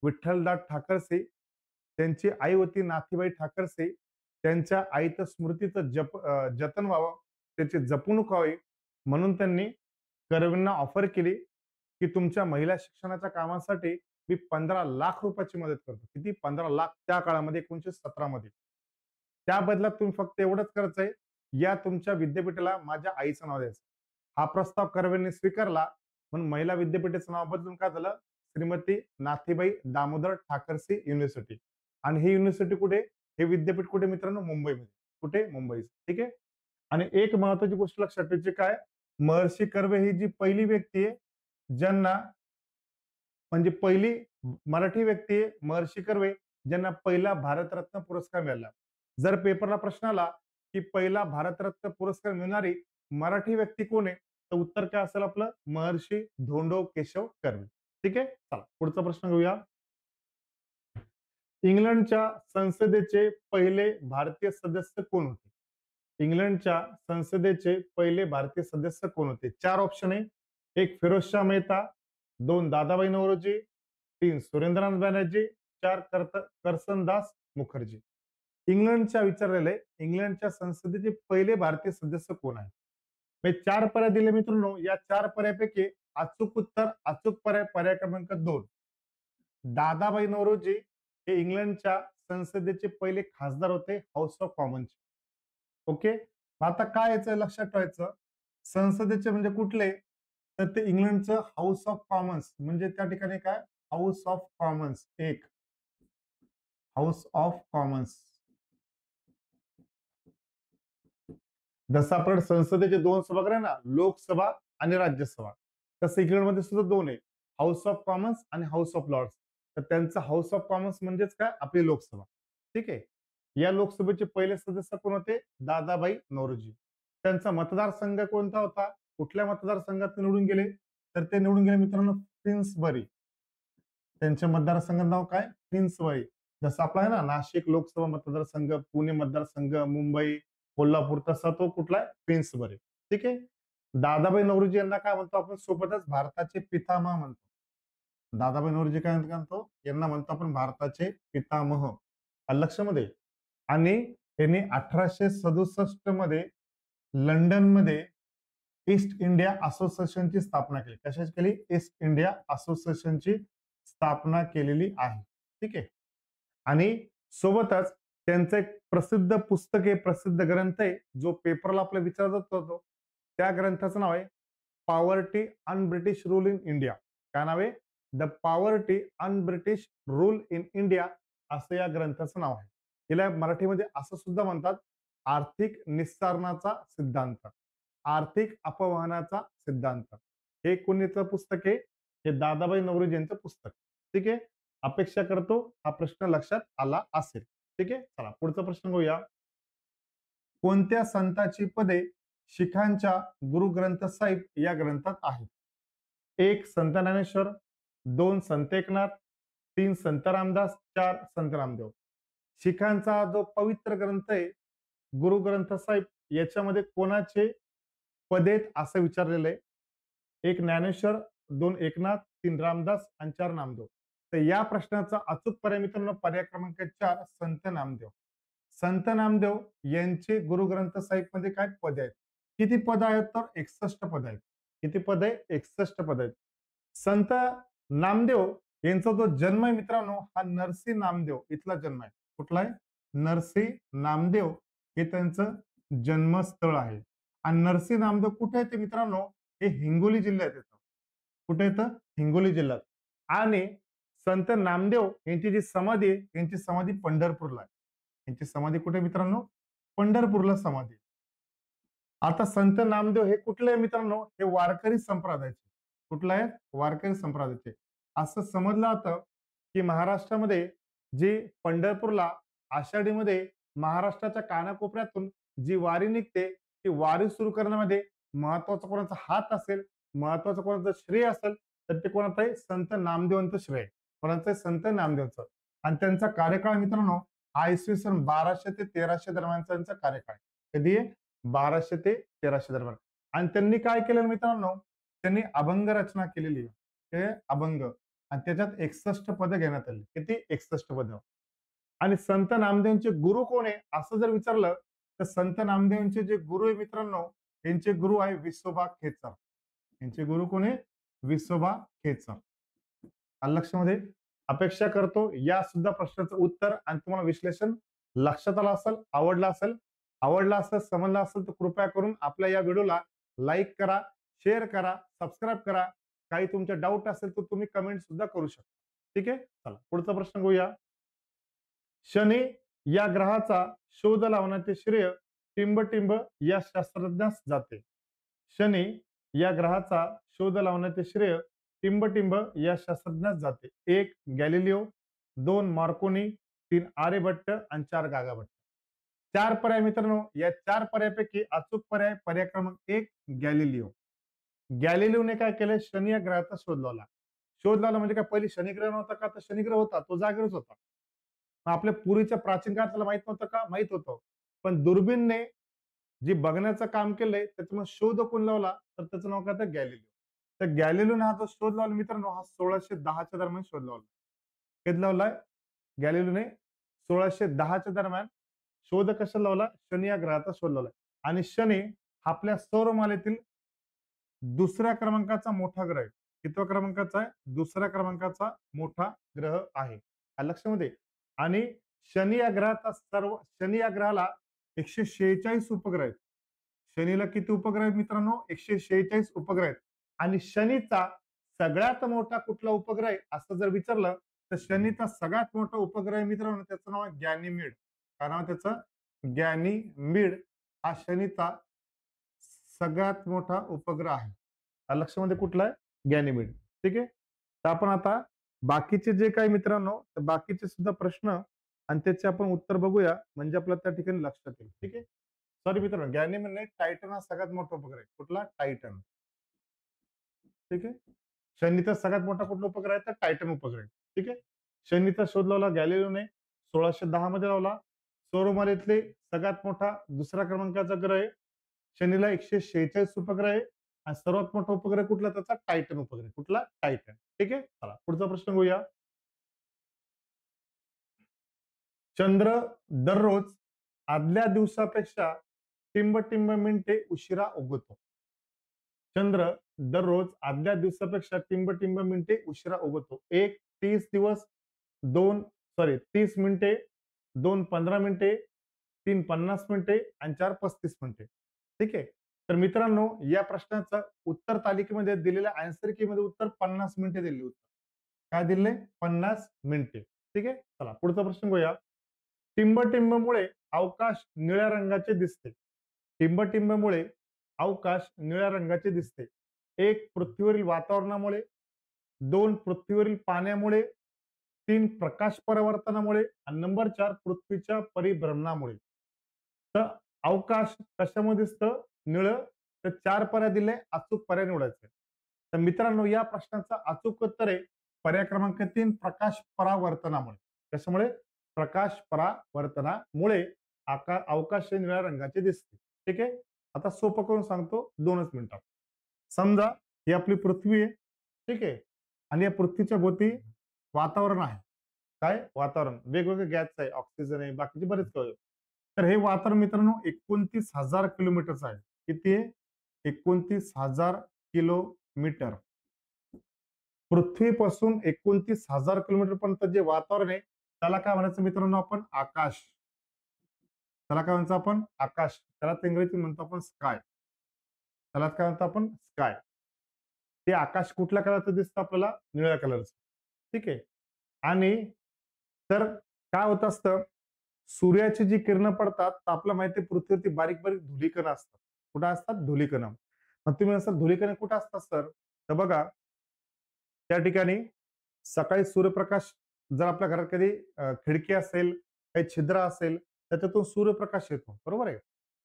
विठ्ठलदास ठाकरसे. त्यांची आई होती नाथीबाई ठाकरसे. त्यांच्या आईचं स्मृतीचं जतन व्हावं, त्याची जपणूक व्हावी म्हणून त्यांनी कर्वेंना ऑफर केली की तुमच्या महिला शिक्षणाच्या कामासाठी मी 15 लाख रुपयाची मदत करतो. किती? 15 लाख त्या काळामध्ये 1917 मध्ये. त्या बदल्यात तुम्ही फक्त एवढंच करायचंय, या तुमच्या विद्यापीठाला माझ्या आईचं नाव द्यायचं. हा प्रस्ताव कर्वेंनी स्वीकारला. म्हणून महिला विद्यापीठाचं नाव बदलून काय झालं? श्रीमती नाथीबाई दामोदर ठाकरसे युनिव्हर्सिटी. आणि ही युनिव्हर्सिटी कुठे? हे विद्यापीठ कुठे मित्रांनो? मुंबईमध्ये. कुठे? मुंबईत. ठीक आहे. आणि एक महत्वाची गोष्ट लक्षात ठेवायची काय? महर्षी कर्वे ही जी पहिली व्यक्ती आहे ज्यांना म्हणजे पहिली मराठी व्यक्ती आहे महर्षी कर्वे ज्यांना पहिला भारतरत्न पुरस्कार मिळाला. जर पेपरला प्रश्न आला की पहिला भारतरत्न पुरस्कार मिळणारी मराठी व्यक्ती कोण आहे, तर उत्तर काय असेल आपलं? महर्षी धोंडो केशव कर्वे. ठीक आहे. चला पुढचा प्रश्न घेऊया. इंग्लंडच्या संसदेचे पहिले भारतीय सदस्य कोण होते? इंग्लंडच्या संसदेचे पहिले भारतीय सदस्य कोण होते? 4 ऑप्शन आहे. 1 फिरोजशाह मेहता, 2 दादाभाई नौरोजी, 3 सुरेंद्रनाथ बॅनर्जी, 4 करसनदास मुखर्जी. इंग्लंडच्या विचारलेले इंग्लंडच्या संसदेचे पहिले भारतीय सदस्य कोण आहे? हे 4 पर्याय दिले मित्रांनो. या 4 पर्यायापैकी अचूक उत्तर, अचूक पर्याय क्रमांक 2 दादाभाई नौरोजी हे इंग्लंडच्या संसदेचे पहिले खासदार होते हाऊस ऑफ कॉमन्सचे. ओके. आता काय याचं लक्षात ठेवायचं? संसदेचे म्हणजे कुठले? तर ते इंग्लंडचं हाऊस ऑफ कॉमन्स म्हणजे त्या ठिकाणी काय? House of Commons. एक हाऊस ऑफ कॉमन्स. जसं आपण संसदेचे 2 सभागृह ना, लोकसभा आणि राज्यसभा, तसं इंग्लंडमध्ये सुद्धा 2 आहे, हाऊस ऑफ कॉमन्स आणि हाऊस ऑफ लॉर्ड्स. तर त्यांचं हाऊस ऑफ कॉमन्स म्हणजेच काय? आपली लोकसभा. ठीक आहे. या लोकसभेचे पहिले सदस्य कोण होते? दादाभाई नौरोजी. त्यांचा मतदारसंघ कोणता होता? कुठल्या मतदारसंघात निवडून गेले? तर ते निवडून गेले मित्रांनो फिन्सबरी. त्यांच्या मतदारसंघाचं नाव काय? फिन्सबरी. जसं आपला आहे ना नाशिक लोकसभा मतदारसंघ, पुणे मतदारसंघ, मुंबई, कोल्हापूर, तसा तो कुठला आहे? फिन्सबरी. ठीक आहे. दादाभाई नौरोजी यांना काय म्हणतो आपण? सोबतच भारताचे पितामह म्हणतो. दादाभाई नौरोजी काय म्हणतो? यांना म्हणतो आपण भारताचे पितामह. लक्षामध्ये. आणि त्यांनी 1867 मध्ये लंडनमध्ये ईस्ट इंडिया असोसिएशनची स्थापना केली. कशाची केली? ईस्ट इंडिया असोसिएशनची स्थापना केलेली आहे. ठीक आहे. आणि सोबतच त्यांचं एक प्रसिद्ध पुस्तक आहे, प्रसिद्ध ग्रंथ आहे, जो पेपरला आपला विचारला जातो. त्या ग्रंथाचं नाव आहे poverty un British rule in India. काय नाव आहे? The poverty un British rule in India असं या ग्रंथाचं नाव आहे. याला मराठीमध्ये असं सुद्धा म्हणतात आर्थिक निस्सारणाचा सिद्धांत, आर्थिक अपवहनाचा सिद्धांत. हे कोणीचं पुस्तक आहे? हे दादाभाई नौरोजी यांचं पुस्तक. ठीक आहे. अपेक्षा करतो हा प्रश्न लक्षात आला असेल. ठीक आहे. चला पुढचा प्रश्न घेऊया. कोणत्या संतांची पदे शिखांच्या गुरु ग्रंथ साहिब या ग्रंथात आहेत? 1 संत ज्ञानेश्वर, 2 संत एकनाथ, 3 संत रामदास, 4 संत रामदेव. शिखांचा जो पवित्र ग्रंथ आहे गुरु ग्रंथ साहिब याच्यामध्ये कोणाचे पदेत असं विचारलेलं आहे? 1 ज्ञानेश्वर, 2 एकनाथ, 3 रामदास आणि 4 नामदेव. तर या प्रश्नाचा अचूक पर्याय मित्रांनो पर्याय क्रमांक 4 संत नामदेव. संत नामदेव यांचे गुरु ग्रंथ साहिब मध्ये काय पद आहेत? किती पद आहेत? तर 61 पद आहेत. किती पद आहे? 61 पद आहेत. संत नामदेव यांचा जो जन्म आहे मित्रांनो हा नरसी नामदेव इथला जन्म आहे. कुठला आहे? नरसी नामदेव हे त्यांचं जन्मस्थळ आहे. आणि नरसी नामदेव कुठे येते मित्रांनो? हे हिंगोली जिल्ह्यात येतं. कुठे येतं? हिंगोली जिल्ह्यात. आणि संत नामदेव यांची जी समाधी आहे यांची समाधी पंढरपूरला आहे. यांची समाधी कुठे मित्रांनो? पंढरपूरला समाधी. आता संत नामदेव हे कुठले मित्रांनो? हे वारकरी संप्रदायाचे. कुठला आहे? वारकरी संप्रदायाचे. असं समजलं जातं की महाराष्ट्रामध्ये जी पंढरपूरला आषाढीमध्ये महाराष्ट्राच्या कानाकोपऱ्यातून जी वारी निघते ती वारी सुरू करण्यामध्ये महत्वाचा कोणाचा हात असेल महत्वाचं कोणाचं श्रेय असेल तर ते कोणाचं आहे, संत नामदेवांचं श्रेय. कोणाचं आहे, संत नामदेवांचं. आणि त्यांचा कार्यकाळ मित्रांनो हा इसवी सन 1200 ते 1300 दरम्यानचा त्यांचा कार्यकाळ. कधी आहे, 1200 ते 1300 दरम्यान. आणि त्यांनी काय केलं मित्रांनो, त्यांनी अभंग रचना केलेली आहे. ते अभंग, आणि त्याच्यात 61 पदं घेण्यात आली. किती, 61 पदं. आणि संत नामदेवांचे गुरु कोण आहे असं जर विचारलं तर संत नामदेवांचे जे गुरु आहे मित्रांनो, यांचे गुरु आहे विसोबा खेचर. यांचे गुरु कोण आहे, विसोबा खेचर. लक्षामध्ये अपेक्षा करतो या सुद्धा प्रश्नाचं उत्तर आणि तुम्हाला विश्लेषण लक्षात आलं असेल, आवडला असेल, समजला असेल तर कृपया करून आपल्या या व्हिडिओला लाईक करा, शेअर करा, सबस्क्राईब करा. काही तुमचे डाऊट असेल तर तुम्ही कमेंट सुद्धा करू शकता. ठीक आहे, चला पुढचा प्रश्न घेऊया. शनी या ग्रहाचा शोध लावण्याचे श्रेय टिंबटिंब या शास्त्रज्ञास जाते. शनी या ग्रहाचा शोध लावण्याचे श्रेय टिंबटिंब या शास्त्रज्ञास जाते. 1 गॅलिलिओ, 2 मार्कोनी, 3 आर्यभट्ट आणि 4 गागाभट्ट. 4 पर्याय मित्रांनो, या 4 पर्यायापैकी अचूक पर्याय क्रमांक 1 गॅलिलिओ. गॅलिलिओने काय केलं, शनी या ग्रहाचा शोध लावला. शोध लावला म्हणजे काय, पहिली शनिग्रह नव्हता का, तर शनिग्रह होता, तो जागेवरच होता. आपल्या पूर्वीच्या प्राचीन काळात त्याला माहित नव्हतं का, माहित होतं. पण दुर्बीनने जे बघण्याचं काम केलंय त्याच्यामुळे शोध कोण लावला तर त्याचं नाव काय, तर गॅलिलिओ. तर गॅलिलिओने हा जो शोध लावला मित्रांनो, हा 1610च्या दरम्यान शोध लावला. कधी लावलाय गॅलिलिओने, 1610च्या दरम्यान. शोध कशा लावला, शनी या ग्रहाचा शोध लावला. आणि शनी आपल्या सौरमालेतील दुसऱ्या क्रमांकाचा मोठा ग्रह आहे. कितव्या क्रमांकाचा आहे, दुसऱ्या क्रमांकाचा मोठा ग्रह आहे. लक्षामध्ये. आणि शनी या ग्रहाला 146 उपग्रह आहेत. शनीला किती उपग्रह आहेत मित्रांनो, 146 उपग्रह आहेत. आणि शनीचा सगळ्यात मोठा कुठला उपग्रह आहे असं जर विचारलं तर शनीचा सगळ्यात मोठा उपग्रह आहे मित्रांनो, त्याचं नाव आहे गॅनिमीड. काय नाव त्याचं, गॅनिमीड. हा शनीचा सगळ्यात मोठा उपग्रह आहे. लक्षामध्ये कुठला आहे, गॅनिमीड. ठीक आहे. तर आपण आता बाकीचे जे काही मित्रांनो, बाकीचे सुद्धा प्रश्न आणि त्याचे आपण उत्तर बघूया, म्हणजे आपल्याला त्या ठिकाणी लक्षात येईल. ठीक आहे. सॉरी मित्रांनो, गॅनिमीड नाही, टायटन हा सगळ्यात मोठा उपग्रह आहे. कुठला, टायटन. ठीक आहे. शनीचा सगळ्यात मोठा कुठला उपग्रह आहे, तर टायटन उपग्रह आहे. ठीक आहे. शनीचा शोध लावला गॅलिलिओने 1610 मध्ये लावला. सौरमालेतले सगळ्यात मोठा दुसऱ्या क्रमांकाचा ग्रह आहे. शनीला 146 उपग्रह आहे. आणि सर्वात मोठा उपग्रह कुठला, त्याचा टायटन उपग्रह. कुठला, टायटन. ठीक आहे. चला पुढचा प्रश्न घेऊया. चंद्र दररोज आदल्या दिवसापेक्षा टिंबटिंब मिनिटे उशिरा उगवतो. चंद्र दररोज आदल्या दिवसापेक्षा टिंबटिंब मिनिटे उशिरा उगवतो. 1 30 दिवस, 30 मिनिटे, 2 15 मिनिटे, 3 50 मिनिटे आणि 4 35 मिनिटे. ठीक आहे. तर मित्रांनो, या प्रश्नाचं उत्तर तालिकेमध्ये दिलेल्या आन्सर की मध्ये उत्तर 50 मिनिटे दिले होते. काय दिले, 50 मिनिटे. ठीक आहे. चला पुढचा प्रश्न घेऊया. टिंबटिंबमुळे अवकाश निळ्या रंगाचे दिसते. टिंबटिंबमुळे अवकाश निळ्या रंगाचे दिसते. 1 पृथ्वीवरील वातावरणामुळे, 2 पृथ्वीवरील पाण्यामुळे, 3 प्रकाश परावर्तनामुळे आणि नंबर 4 पृथ्वीच्या परिभ्रमणामुळे. तर अवकाश कशामध्ये दिसतं, निळं. तर 4 पर्याय दिले, अचूक पर्याय निवडायचे. तर मित्रांनो, या प्रश्नाचं अचूक उत्तर आहे पर्याय क्रमांक 3 प्रकाश परावर्तनामुळे. कशामुळे, प्रकाश परावर्तनामुळे अवकाश हे निळ्या रंगाचे दिसते. ठीक आहे. आता सोपं करून सांगतो 2च मिनिटात. समजा ही आपली पृथ्वी आहे. ठीक आहे. आणि या पृथ्वीच्या भोवती वातावरण आहे. काय, वातावरण वेगवेगळे गॅस आहे, ऑक्सिजन आहे, बाकीचे बरेच काही. तर हे वातावरण मित्रांनो 29,000 किलोमीटरचं आहे. किती आहे, 29,000 किलोमीटर. पृथ्वीपासून 29,000 किलोमीटर पर्यंत जे वातावरण आहे त्याला काय म्हणायचं मित्रांनो, आपण आकाश. त्याला काय म्हणतो आपण, आकाश. त्याला इंग्रजीत म्हणतो आपण स्काय. त्याला काय म्हणतो आपण, स्काय. ते आकाश कुठल्या कलरचं दिसतं आपल्याला, निळ्या कलरचं. ठीक आहे. आणि तर काय होत असतं, सूर्याची जी किरणं पडतात तर आपल्याला माहिती आहे पृथ्वीवरती बारीक बारीक धुलीकणं असतात. कुठं असतात, धुलीकणं. मग तुम्ही असं धुलीकणं कुठं असतात सर, तर बघा त्या ठिकाणी सकाळी सूर्यप्रकाश, जर आपल्या घरात कधी खिडकी असेल, काही छिद्र असेल, त्याच्यातून सूर्यप्रकाश येतो, बरोबर आहे.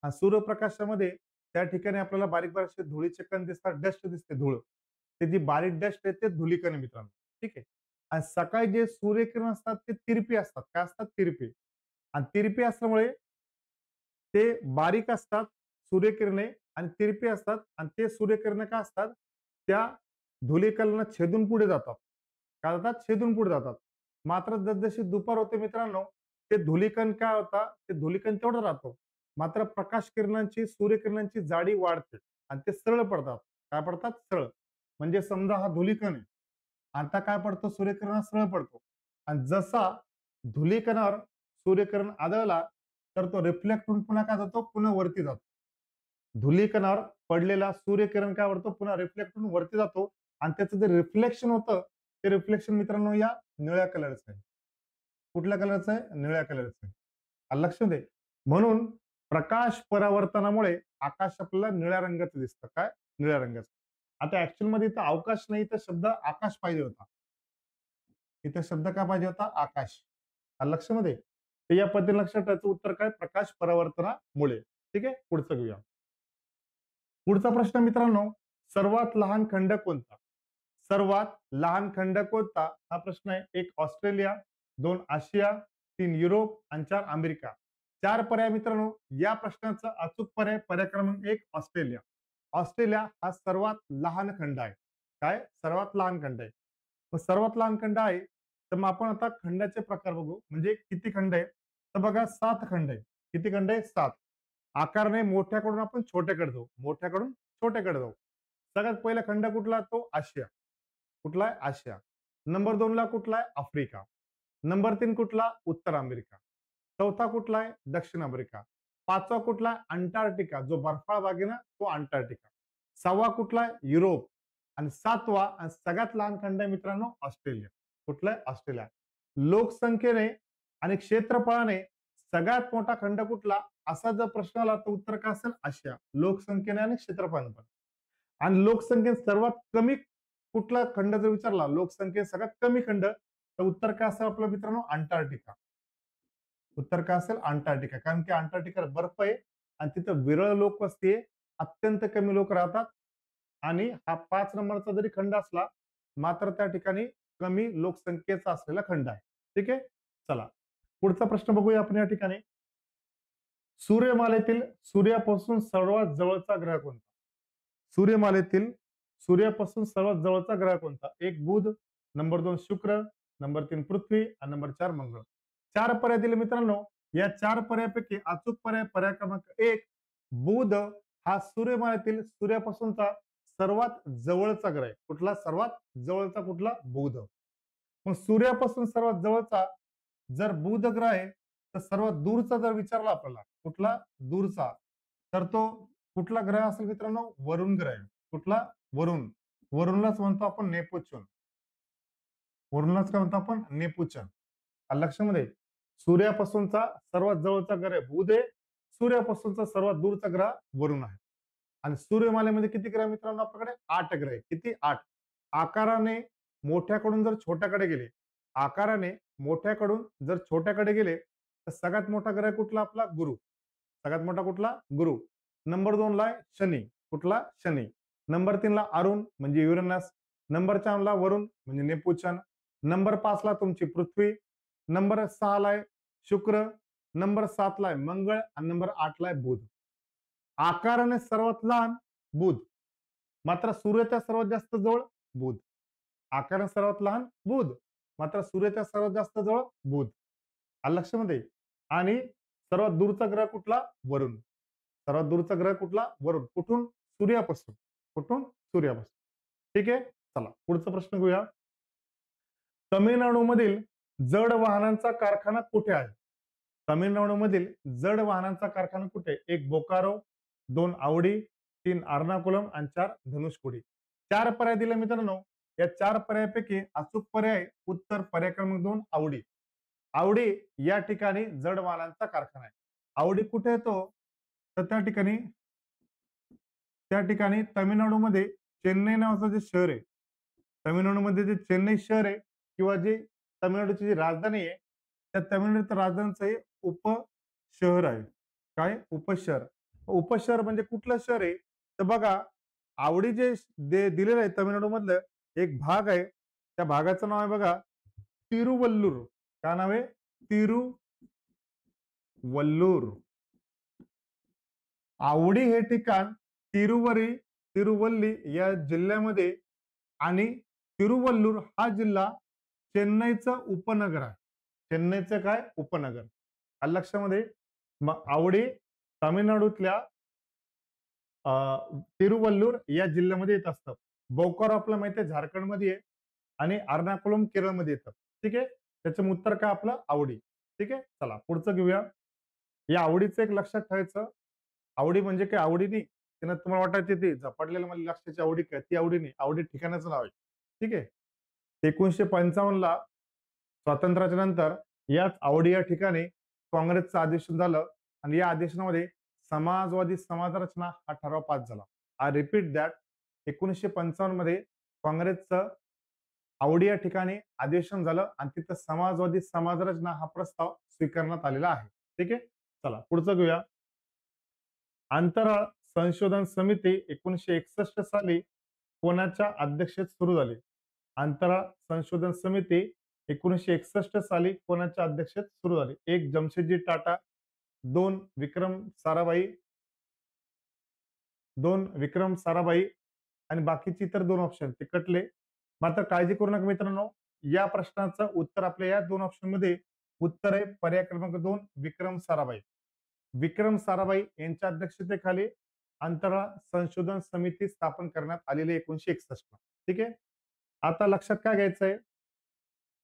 आणि सूर्यप्रकाशामध्ये त्या ठिकाणी आपल्याला बारीक बारीक धुळीचे कण दिसतात, डस्ट दिसते, धूळ. ते जी बारीक डस्ट आहे ते धुलीकण आहे मित्रांनो. ठीक आहे. आणि सकाळी जे सूर्यकिरण असतात ते तिरपी असतात. काय असतात? तिरपी. आणि तिरपी असल्यामुळे ते बारीक असतात सूर्यकिरणे आणि तिरपी असतात आणि ते सूर्यकिरणे काय असतात? त्या धुलीकणाला छेदून पुढे जातात. काय जातात? छेदून पुढे जातात. मात्र जसजशी दुपार होते मित्रांनो, ते धुलीकण काय होतात? ते धुलीकण तेवढं राहतो. मात्र प्रकाश किरणांची, सूर्यकिरणांची जाडी वाढते आणि ते सरळ पडतात. काय पडतात? सरळ. म्हणजे समजा हा धुलीकण आहे. आता काय पडतो? सूर्यकिरणात सरळ पडतो. आणि जसा धुलीकणावर सूर्यकिरण आदळला तर तो रिफ्लेक्ट होऊन पुन्हा काय जातो? पुन्हा वरती जातो. धुलीकणावर पडलेला सूर्यकिरण काय करतो? पुन्हा रिफ्लेक्ट होऊन वरती जातो आणि त्याचं जे रिफ्लेक्शन होतं ते रिफ्लेक्शन मित्रांनो या निळ्या कलरचं आहे. कुठल्या कलरचं आहे? निळ्या कलरचं आहे. आलं लक्षात. म्हणून प्रकाश परावर्तनामुळे आकाश आपल्याला निळ्या रंगाचं दिसतं. काय? निळ्या रंगाचं. आता ऍक्च्युअल मध्ये इथं अवकाश नाही, तर शब्द आकाश पाहिजे होता. इथे शब्द काय पाहिजे होता? आकाश. आलं लक्षामध्ये. तर या पद्धतीने लक्षात ठेवायचं उत्तर काय? प्रकाश परावर्तनामुळे. ठीक आहे. पुढचं घेऊया. पुढचा प्रश्न मित्रांनो, सर्वात लहान खंड कोणता? सर्वात लहान खंड कोणता? हा प्रश्न आहे. 1 ऑस्ट्रेलिया, 2 आशिया, 3 युरोप आणि 4 अमेरिका. 4 पर्याय मित्रांनो. या प्रश्नाचा अचूक पर्याय पर्याय क्रमांक 1 ऑस्ट्रेलिया. ऑस्ट्रेलिया हा सर्वात लहान खंड आहे. काय? सर्वात लहान खंड आहे. मग सर्वात लहान खंड आहे, तर मग आपण आता खंडाचे प्रकार बघू. म्हणजे किती खंड आहे? तर बघा 7 खंड आहे. किती खंड आहे? 7. आकाराने मोठ्याकडून आपण छोट्याकडे जाऊ. मोठ्याकडून छोट्याकडे जाऊ. सगळ्यात पहिला खंड कुठला? तो आशिया. कुठला आहे? आशिया. नंबर 2 ला कुठला आहे? आफ्रिका. नंबर 3 कुठला? उत्तर अमेरिका. चौथा कुठला आहे? दक्षिण अमेरिका. पाचवा कुठला आहे? अंटार्क्टिका. जो बर्फाळ भाग आहे ना, तो अंटार्क्टिका. 6वा कुठला आहे? युरोप. आणि 7वा आणि सगळ्यात लहान खंड आहे मित्रांनो ऑस्ट्रेलिया. कुठला आहे? ऑस्ट्रेलिया. लोकसंख्येने आणि क्षेत्रफळाने सगळ्यात मोठा खंड कुठला? असा जर प्रश्न आला तर उत्तर काय असेल? आशिया. लोकसंख्येने आणि क्षेत्रफळाने पण. आणि लोकसंख्येत सर्वात कमी कुठला खंड जर विचारला, लोकसंख्येत सगळ्यात कमी खंड, तर उत्तर काय असेल आपलं मित्रांनो? अंटार्क्टिका. उत्तर काय असेल? अंटार्क्टिका. कारण की अंटार्क्टिका बर्फ आहे आणि तिथं विरळ लोकवस्ती आहे. अत्यंत कमी लोक राहतात आणि हा 5 नंबरचा जरी खंड असला, मात्र त्या ठिकाणी कमी लोकसंख्येचा असलेला खंड आहे. ठीक आहे. चला पुढचा प्रश्न बघूया आपण या ठिकाणी. सूर्यमालेतील सूर्यापासून सर्वात जवळचा ग्रह कोणता? सूर्यमालेतील सूर्यापासून सर्वात जवळचा ग्रह कोणता? 1 बुध, नंबर 2 शुक्र, नंबर 3 पृथ्वी आणि नंबर 4 मंगळ. 4 पर्याय दिले मित्रांनो. या 4 पर्यायापैकी अचूक पर्याय पर्याय क्रमांक 1 बुध हा सूर्यमालेतील सूर्यापासूनचा सर्वात जवळचा ग्रह आहे. कुठला? सर्वात जवळचा कुठला? बुध. मग सूर्यापासून सर्वात जवळचा जर बुध ग्रह आहे, तर सर्वात दूरचा जर विचारला आपल्याला कुठला? दूरचा, तर तो कुठला ग्रह असेल मित्रांनो? वरुण ग्रह आहे. कुठला? वरुण. वरुणलाच म्हणतो आपण नेपच्यून. वरुणलाच काय म्हणतो आपण? नेपच्यून. लक्षामध्ये. सूर्यापासूनचा सर्वात जवळचा ग्रह बुध आहे. सूर्यापासूनचा सर्वात दूरचा ग्रह वरुण आहे. आणि सूर्यमालेमध्ये किती ग्रह मित्रांनो आपल्याकडे? 8 ग्रह आहे. किती? 8. आकाराने मोठ्याकडून जर छोट्याकडे गेले, आकाराने मोठ्याकडून जर छोट्याकडे गेले, तर सगळ्यात मोठा ग्रह कुठला आपला? गुरु. सगळ्यात मोठा कुठला? गुरु. नंबर 2 ला आहे शनी. कुठला? शनी. नंबर 3 ला अरुण म्हणजे युरेनस. नंबर 4 ला वरुण म्हणजे नेपच्यून. नंबर 5 ला तुमची पृथ्वी. नंबर 6 ला आहे शुक्र. नंबर 7 ला आहे मंगळ आणि नंबर 8 ला आहे बुध. आकाराने सर्वात लहान बुध, मात्र सूर्याच्या सर्वात जास्त जवळ बुध. आकाराने सर्वात लहान बुध, मात्र सूर्याच्या सर्वात जास्त जवळ बुध. आलं लक्षामध्ये. आणि सर्वात दूरचा ग्रह कुठला? वरुण. सर्वात दूरचा ग्रह कुठला? वरुण. कुठून? सूर्यापासून. कुठून? सूर्यापासून. ठीक आहे. चला पुढचा प्रश्न घेऊया. तामिळनाडूमधील जड वाहनांचा कारखाना कुठे आहे? तामिळनाडूमधील जड वाहनांचा कारखाना कुठे? 1 बोकारो, 2 आवडी, 3 अर्नाकुलम आणि 4 धनुषकोडी. 4 पर्याय दिले मित्रांनो. या 4 पर्यायापैकी अचूक पर्याय उत्तर पर्याय क्रमांक 2 आवडी. आवडी या ठिकाणी जड वाहनांचा कारखाना आहे. आवडी कुठे येतो? तर त्या ठिकाणी तामिळनाडूमध्ये चेन्नई नावाचं जे शहर आहे, तामिळनाडूमध्ये जे चेन्नई शहर आहे किंवा जे तामिळनाडूची जी राजधानी आहे, त्या तामिळनाडूच्या राजधानीचं हे उपशहर आहे. काय? उपशहर. उपशहर म्हणजे कुठलं शहर आहे तर बघा, आवडी जे दिलेलं आहे तमिळनाडू मधलं एक भाग आहे, त्या भागाचं नाव आहे बघा तिरुवल्लूर. काय नाव आहे? तिरुवल्लूर. आवडी हे ठिकाण तिरुवल्ली या जिल्ह्यामध्ये आणि तिरुवल्लूर हा जिल्हा चेन्नईचं उपनगर आहे. चेन्नईचं काय उपनगर. आलं लक्षामध्ये. मग आवडी तामिळनाडूतल्या तिरुवल्लूर या जिल्ह्यामध्ये येत असतं. बोकारो आपलं माहिती आहे झारखंडमध्ये आहे आणि अर्नाकुलम केरळमध्ये येतं. ठीक आहे. त्याचं उत्तर काय आपलं आवडी. ठीक आहे. चला पुढचं घेऊया. या आवडीचं एक लक्षात ठेवायचं. आवडी म्हणजे काय आवडी नाही. त्यानं तुम्हाला वाटायची ती झपाटलेल्या मला लक्षाची आवडी काय ती आवडी नाही. आवडी ठिकाणाचं नाव आहे. ठीक आहे. 1955 ला स्वातंत्र्याच्या नंतर याच आवडी या ठिकाणी काँग्रेसचं अधिवेशन झालं आणि या अधिवेशनामध्ये समाजवादी समाज रचना हा ठराव पास झाला. आय रिपीट दॅट 1955 मध्ये काँग्रेसचं आवडी या ठिकाणी अधिवेशन झालं आणि तिथं समाजवादी समाज रचना हा प्रस्ताव स्वीकारण्यात आलेला आहे. ठीक आहे. चला पुढचं घेऊया. अंतराळ संशोधन समिती 1961 साली कोणाच्या अध्यक्षतेत सुरू झाली? अंतराळ संशोधन समिती 1961 साली कोणाच्या अध्यक्षतेत सुरू झाली? एक जमशेदजी टाटा, दोन विक्रम साराभाई आणि बाकीची इतर दोन ऑप्शन ते कटले. मात्र काळजी करू नका मित्रांनो, या प्रश्नाचं उत्तर आपल्या या दोन ऑप्शन मध्ये उत्तर आहे पर्याय क्रमांक 2 विक्रम साराभाई. विक्रम साराभाई यांच्या अध्यक्षतेखाली अंतराळ संशोधन समिती स्थापन करण्यात आलेली 1961 ला. ठीक आहे. आता लक्षात काय घ्यायचंय,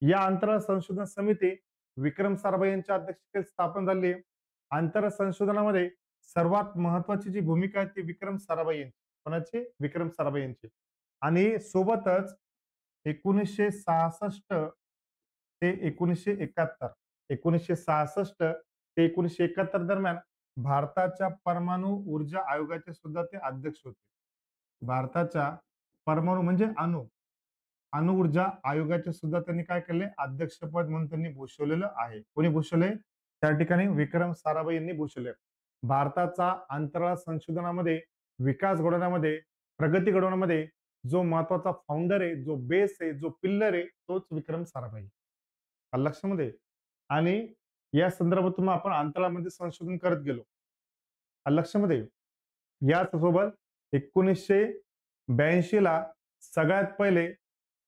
या अंतराळ संशोधन समिती विक्रम साराभाई यांच्या अध्यक्षतेखाली स्थापन झाली. अंतराळ संशोधनामध्ये सर्वात महत्वाची जी भूमिका आहे ती विक्रम साराभाई यांची. कोणाची? विक्रम साराभाई यांची. आणि सोबतच 1966 ते 1971 1966 ते 1971 दरम्यान भारताच्या परमाणु ऊर्जा आयोगाचे सुद्धा ते अध्यक्ष होते. भारताच्या परमाणु म्हणजे अणु ऊर्जा आयोगाचे सुद्धा त्यांनी काय केले? अध्यक्षपद म्हणून त्यांनी भूषवलेलं आहे. कोणी भूषवले? त्या ठिकाणी विक्रम साराभाई यांनी भूषवले. भारताचा अंतराळ संशोधनामध्ये विकास घडवण्यामध्ये प्रगती घडवण्यामध्ये जो महत्वाचा फाउंडर आहे, जो बेस आहे, जो पिल्लर आहे तोच विक्रम साराभाई. लक्षामध्ये. आणि या संदर्भातून आपण अंतराळामध्ये संशोधन करत गेलो. लक्षामध्ये. याच सोबत 1982 ला सगळ्यात पहिले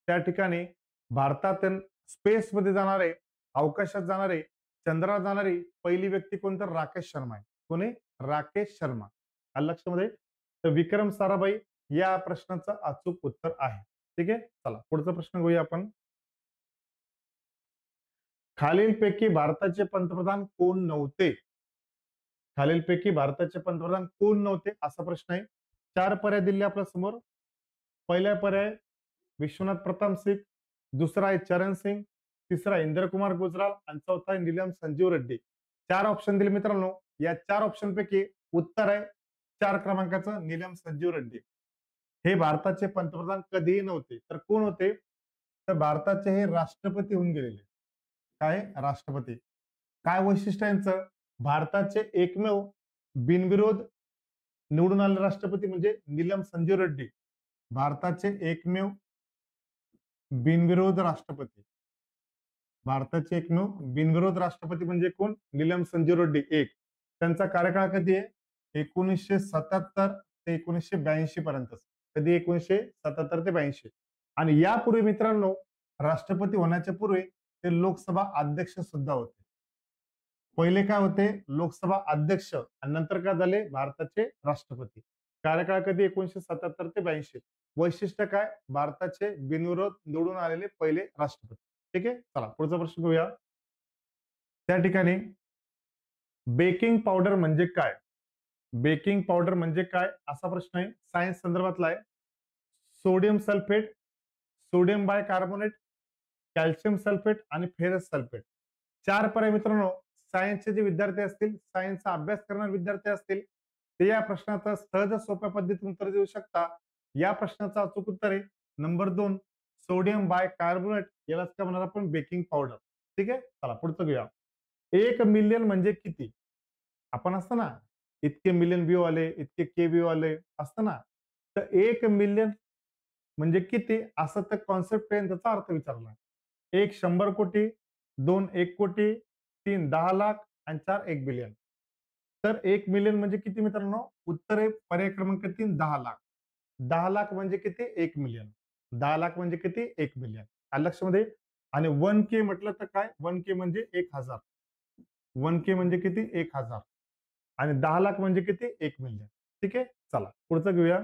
त्या ठिकाणी भारतातून स्पेस मध्ये जाणारे, अवकाशात जाणारे, चंद्रावर जाणारी पहिली व्यक्ती कोण तर राकेश शर्मा आहे. कोणी? राकेश शर्मा. लक्षामध्ये. तर विक्रम साराभाई या प्रश्नाचं अचूक उत्तर आहे. ठीक आहे. चला पुढचा प्रश्न घेऊया आपण. खालीलपैकी भारताचे पंतप्रधान कोण नव्हते? खालीलपैकी भारताचे पंतप्रधान कोण नव्हते असा प्रश्न आहे. 4 पर्याय दिले आपल्या समोर. पहिला पर्याय विश्वनाथ प्रताप सिंग, दुसरा आहे चरण सिंग, तिसरा इंद्रकुमार गुजराल आणि चौथा आहे नीलम संजीव रेड्डी. 4 ऑप्शन दिले मित्रांनो. या 4 ऑप्शन पैकी उत्तर आहे 4 क्रमांकाचं नीलम संजीव रेड्डी. हे भारताचे पंतप्रधान कधीही नव्हते. तर कोण होते? तर भारताचे हे राष्ट्रपती होऊन गेलेले. काय? राष्ट्रपती. काय वैशिष्ट्य यांचं? भारताचे एकमेव बिनविरोध निवडून आलेले राष्ट्रपती म्हणजे नीलम संजीव रेड्डी. भारताचे एकमेव बिनविरोध राष्ट्रपती. भारताचे एकमेव बिनविरोध राष्ट्रपती म्हणजे कोण? नीलम संजीव रेड्डी एक. त्यांचा कार्यकाळ कधी आहे? 1977 ते 1982 पर्यंत. कधी? 1977 ते 82. आणि यापूर्वी मित्रांनो राष्ट्रपती होण्याच्या पूर्वी ते लोकसभा अध्यक्ष सुद्धा होते. पहिले काय होते? लोकसभा अध्यक्ष आणि नंतर काय झाले? भारताचे राष्ट्रपती. कार्यकाळ कधी? 1977 ते 82. वैशिष्ट्य काय? भारताचे बिनविरोध निवडून आलेले पहिले राष्ट्रपती. ठीक आहे. चला पुढचा प्रश्न घेऊया. त्या ठिकाणी बेकिंग पावडर म्हणजे काय? बेकिंग पावडर म्हणजे काय असा प्रश्न आहे. सायन्स संदर्भातला आहे. Sodium sulphate, sodium bicarbonate, calcium sulphate आणि फेरस सल्फेट. 4 पर्याय मित्रांनो. सायन्सचे जे विद्यार्थी असतील, सायन्सचा अभ्यास करणारे विद्यार्थी असतील ते या प्रश्नाचं सहज सोप्या पद्धतीने उत्तर देऊ शकता. या प्रश्नाचं अचूक उत्तर आहे नंबर 2 सोडियम बायकार्बोनेट. यालाच काय म्हणणार आपण? Baking powder. ठीक आहे. चला पुढचं घेऊया. 1 मिलियन म्हणजे किती? आपण असतं ना इतके मिलियन व्ह्यू आले, इतके के व्ह्यू आले, असतं ना. तर 1 मिलियन म्हणजे किती, असं तर कॉन्सेप्ट आहे, त्याचा अर्थ विचारला. 1 100 कोटी, 2 1 कोटी, 3 10 लाख आणि 4 1 बिलियन. तर 1 मिलियन म्हणजे किती मित्रांनो? उत्तर आहे पर्याय क्रमांक 3 10 लाख. 10 लाख म्हणजे किती? 1 मिलियन. 10 लाख म्हणजे किती? 1 मिलियन. आलं लक्षामध्ये? आणि 1K म्हटलं तर काय? 1K म्हणजे 1,000. 1K म्हणजे किती? 1,000. आणि 10 लाख म्हणजे किती? 1 मिलियन. ठीक आहे? चला पुढचं घेऊया.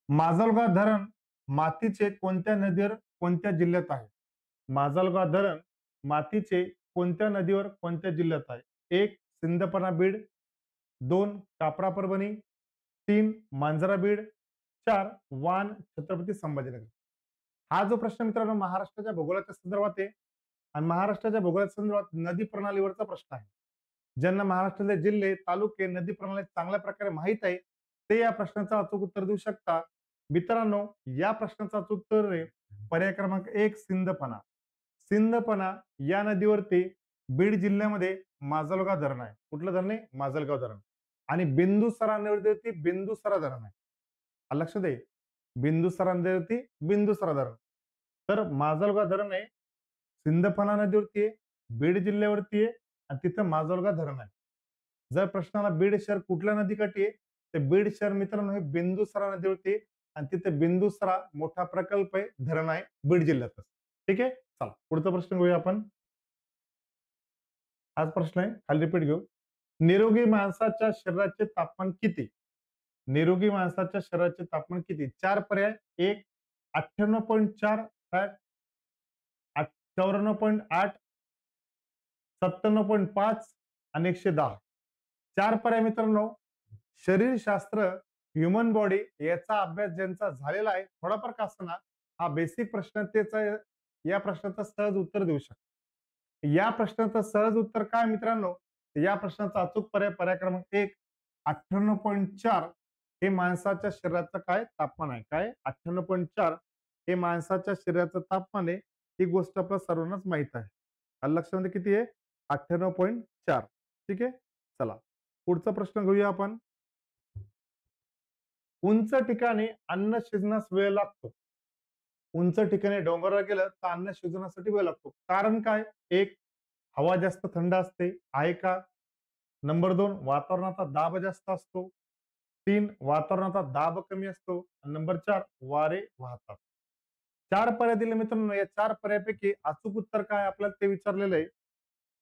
माजलगाव धरण मातीचे कोणत्या नदीवर कोणत्या जिल्ह्यात आहे? माजलगाव धरण मातीचे कोणत्या नदीवर कोणत्या जिल्ह्यात आहे? 1 सिंदफणा बीड, 2 कापरा परभणी, 3 मांजरा बीड, 4 वान छत्रपती संभाजीनगर. हा जो प्रश्न मित्रांनो महाराष्ट्राच्या भूगोलाच्या संदर्भात आहे आणि महाराष्ट्राच्या भूगोलाच्या संदर्भात नदी प्रणालीवरचा प्रश्न आहे. ज्यांना महाराष्ट्रातले जिल्हे, तालुके, नदी प्रणाली चांगल्या प्रकारे माहित आहे, ते या प्रश्नाचं अचूक उत्तर देऊ शकता. मित्रांनो, या प्रश्नाचं अचूक उत्तर आहे पर्याय क्रमांक 1 सिंदफणा. सिंदफणा या नदीवरती बीड जिल्ह्यामध्ये माजलगाव धरण आहे. कुठलं धरण आहे? माजलगाव धरण. आणि बिंदुसरा नदीवरती बिंदुसरा धरण आहे. आलं लक्षात आहे? बिंदुसरा नदीवरती बिंदुसरा धरण. तर माजलगाव धरण आहे, सिंदफणा नदीवरती आहे, बीड जिल्ह्यावरती आहे आणि तिथं माजलगाव धरण आहे. जर प्रश्नाला बीड शहर कुठल्या नदीकाठी आहे, तर बीड शहर मित्रांनो हे बिंदुसरा नदीवरती आहे आणि तिथे बिंदुसरा मोठा प्रकल्प आहे, धरण आहे बीड जिल्ह्यातच. ठीक आहे? चला पुढचा प्रश्न घेऊया आपण. हाच प्रश्न आहे, खाली रिपीट घेऊ. निरोगी माणसाच्या शरीराचे तापमान किती? निरोगी माणसाच्या शरीराचे तापमान किती? 4 पर्याय. 1 98.4 फॅट, 94.8, 97.5 आणि 110. 4 पर्याय मित्रांनो. शरीरशास्त्र, ह्युमन बॉडी याचा अभ्यास ज्यांचा झालेला आहे, थोडाफार का असताना हा बेसिक प्रश्न त्याचा या प्रश्नाचं सहज उत्तर देऊ शकतो. या प्रश्नाचं सहज उत्तर काय मित्रांनो? या प्रश्नाचा अचूक पर्याय पर्याय क्रमांक 1 98.4 हे माणसाच्या शरीराचं काय तापमान आहे. काय? 98.4 हे माणसाच्या शरीराचं तापमान आहे. ही गोष्ट आपल्या सर्वांनाच माहित आहे. आलं लक्षामध्ये किती आहे? 98.4. ठीक आहे? चला पुढचा प्रश्न घेऊया आपण. उंच ठिकाणी अन्न शिजण्यास वेळ लागतो. उंच ठिकाणी डोंगरावर गेलं तर अन्न शिजण्यासाठी वेळ लागतो. कारण काय? 1 हवा जास्त थंड असते, आहे का? नंबर 2 वातावरणाचा दाब जास्त असतो. 3 वातावरणाचा दाब कमी असतो. नंबर 4 वारे वाहतात. 4 पर्याय दिले मित्रांनो. या 4 पर्यायापैकी अचूक उत्तर काय आपल्याला ते विचारलेलं आहे.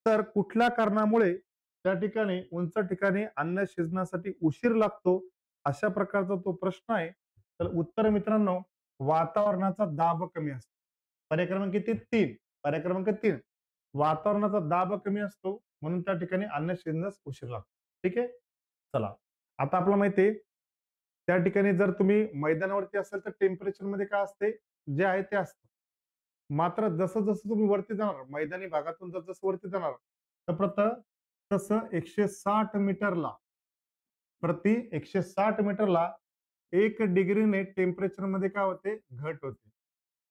तर कुठल्या कारणामुळे त्या ठिकाणी उंच ठिकाणी अन्न शिजण्यासाठी उशीर लागतो, अशा प्रकारचा तो प्रश्न आहे. तर उत्तर मित्रांनो वातावरणाचा दाब कमी असतो. पर्याय क्रमांक किती? 3. पर्याय क्रमांक 3 वातावरणाचा दाब कमी असतो म्हणून त्या ठिकाणी अन्न शिजण्यास उशीर लागतो. ठीक आहे? चला आता आपल्याला माहिती आहे त्या ठिकाणी जर तुम्ही मैदानावरती असाल तर टेम्परेचर मध्ये काय असते? जे आहे ते असतं. मात्र जसं जसं तुम्ही वरती जाणार मैदानी भागातून जसं वरती जाणार तर तसं 160 मीटरला 160 मीटरला 1 डिग्रीने टेम्परेचर मध्ये काय होते? घट होते.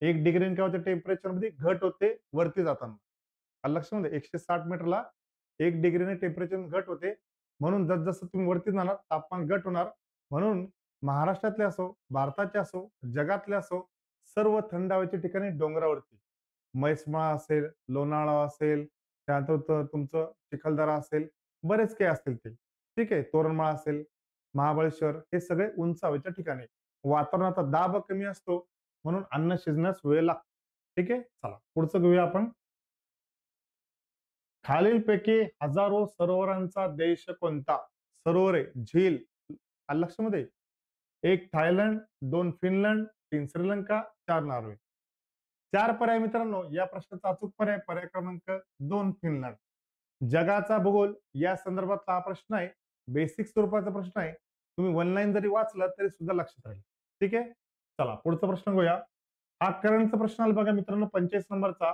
1 डिग्रीने काय होते? टेम्परेचर मध्ये घट होते वरती जाताना. आलं लक्षामध्ये? 160 मीटरला 1 डिग्रीने टेम्परेचर घट होते. म्हणून जसं तुम्ही वरती जाणार तापमान घट होणार. म्हणून महाराष्ट्रातले असो, भारताचे असो, जगातले असो, सर्व थंड हवेच्या ठिकाणी डोंगरावरती म्हैसमाळ असेल, लोणावळा असेल, त्यानंतर तुमचं चिखलदरा असेल, बरेच काही असतील ते. ठीक आहे? तोरणमाळ असेल, महाबळेश्वर हे सगळे उंच हवेच्या ठिकाणी. वातावरणाचा दाब कमी असतो म्हणून अन्न शिजण्यास वेळ लागतो. ठीक आहे? चला पुढचं घेऊया आपण. खालीलपैकी हजारो सरोवरांचा देश कोणता? सरोवरे, झील, आलं लक्षामध्ये? 1 थायलंड, 2 फिनलंड, 3 श्रीलंका, 4 नॉर्वे. 4 पर्याय मित्रांनो. या प्रश्नाचा अचूक पर्याय पर्याय क्रमांक 2 फिनलंड. जगाचा भूगोल या संदर्भातला हा प्रश्न आहे. बेसिक स्वरूपाचा प्रश्न आहे. तुम्ही ऑनलाईन जरी वाचला तरी सुद्धा लक्षात राहील. ठीक आहे? चला पुढचा प्रश्न घेऊया. हा करंटचा प्रश्न आला बघा मित्रांनो 45 नंबरचा.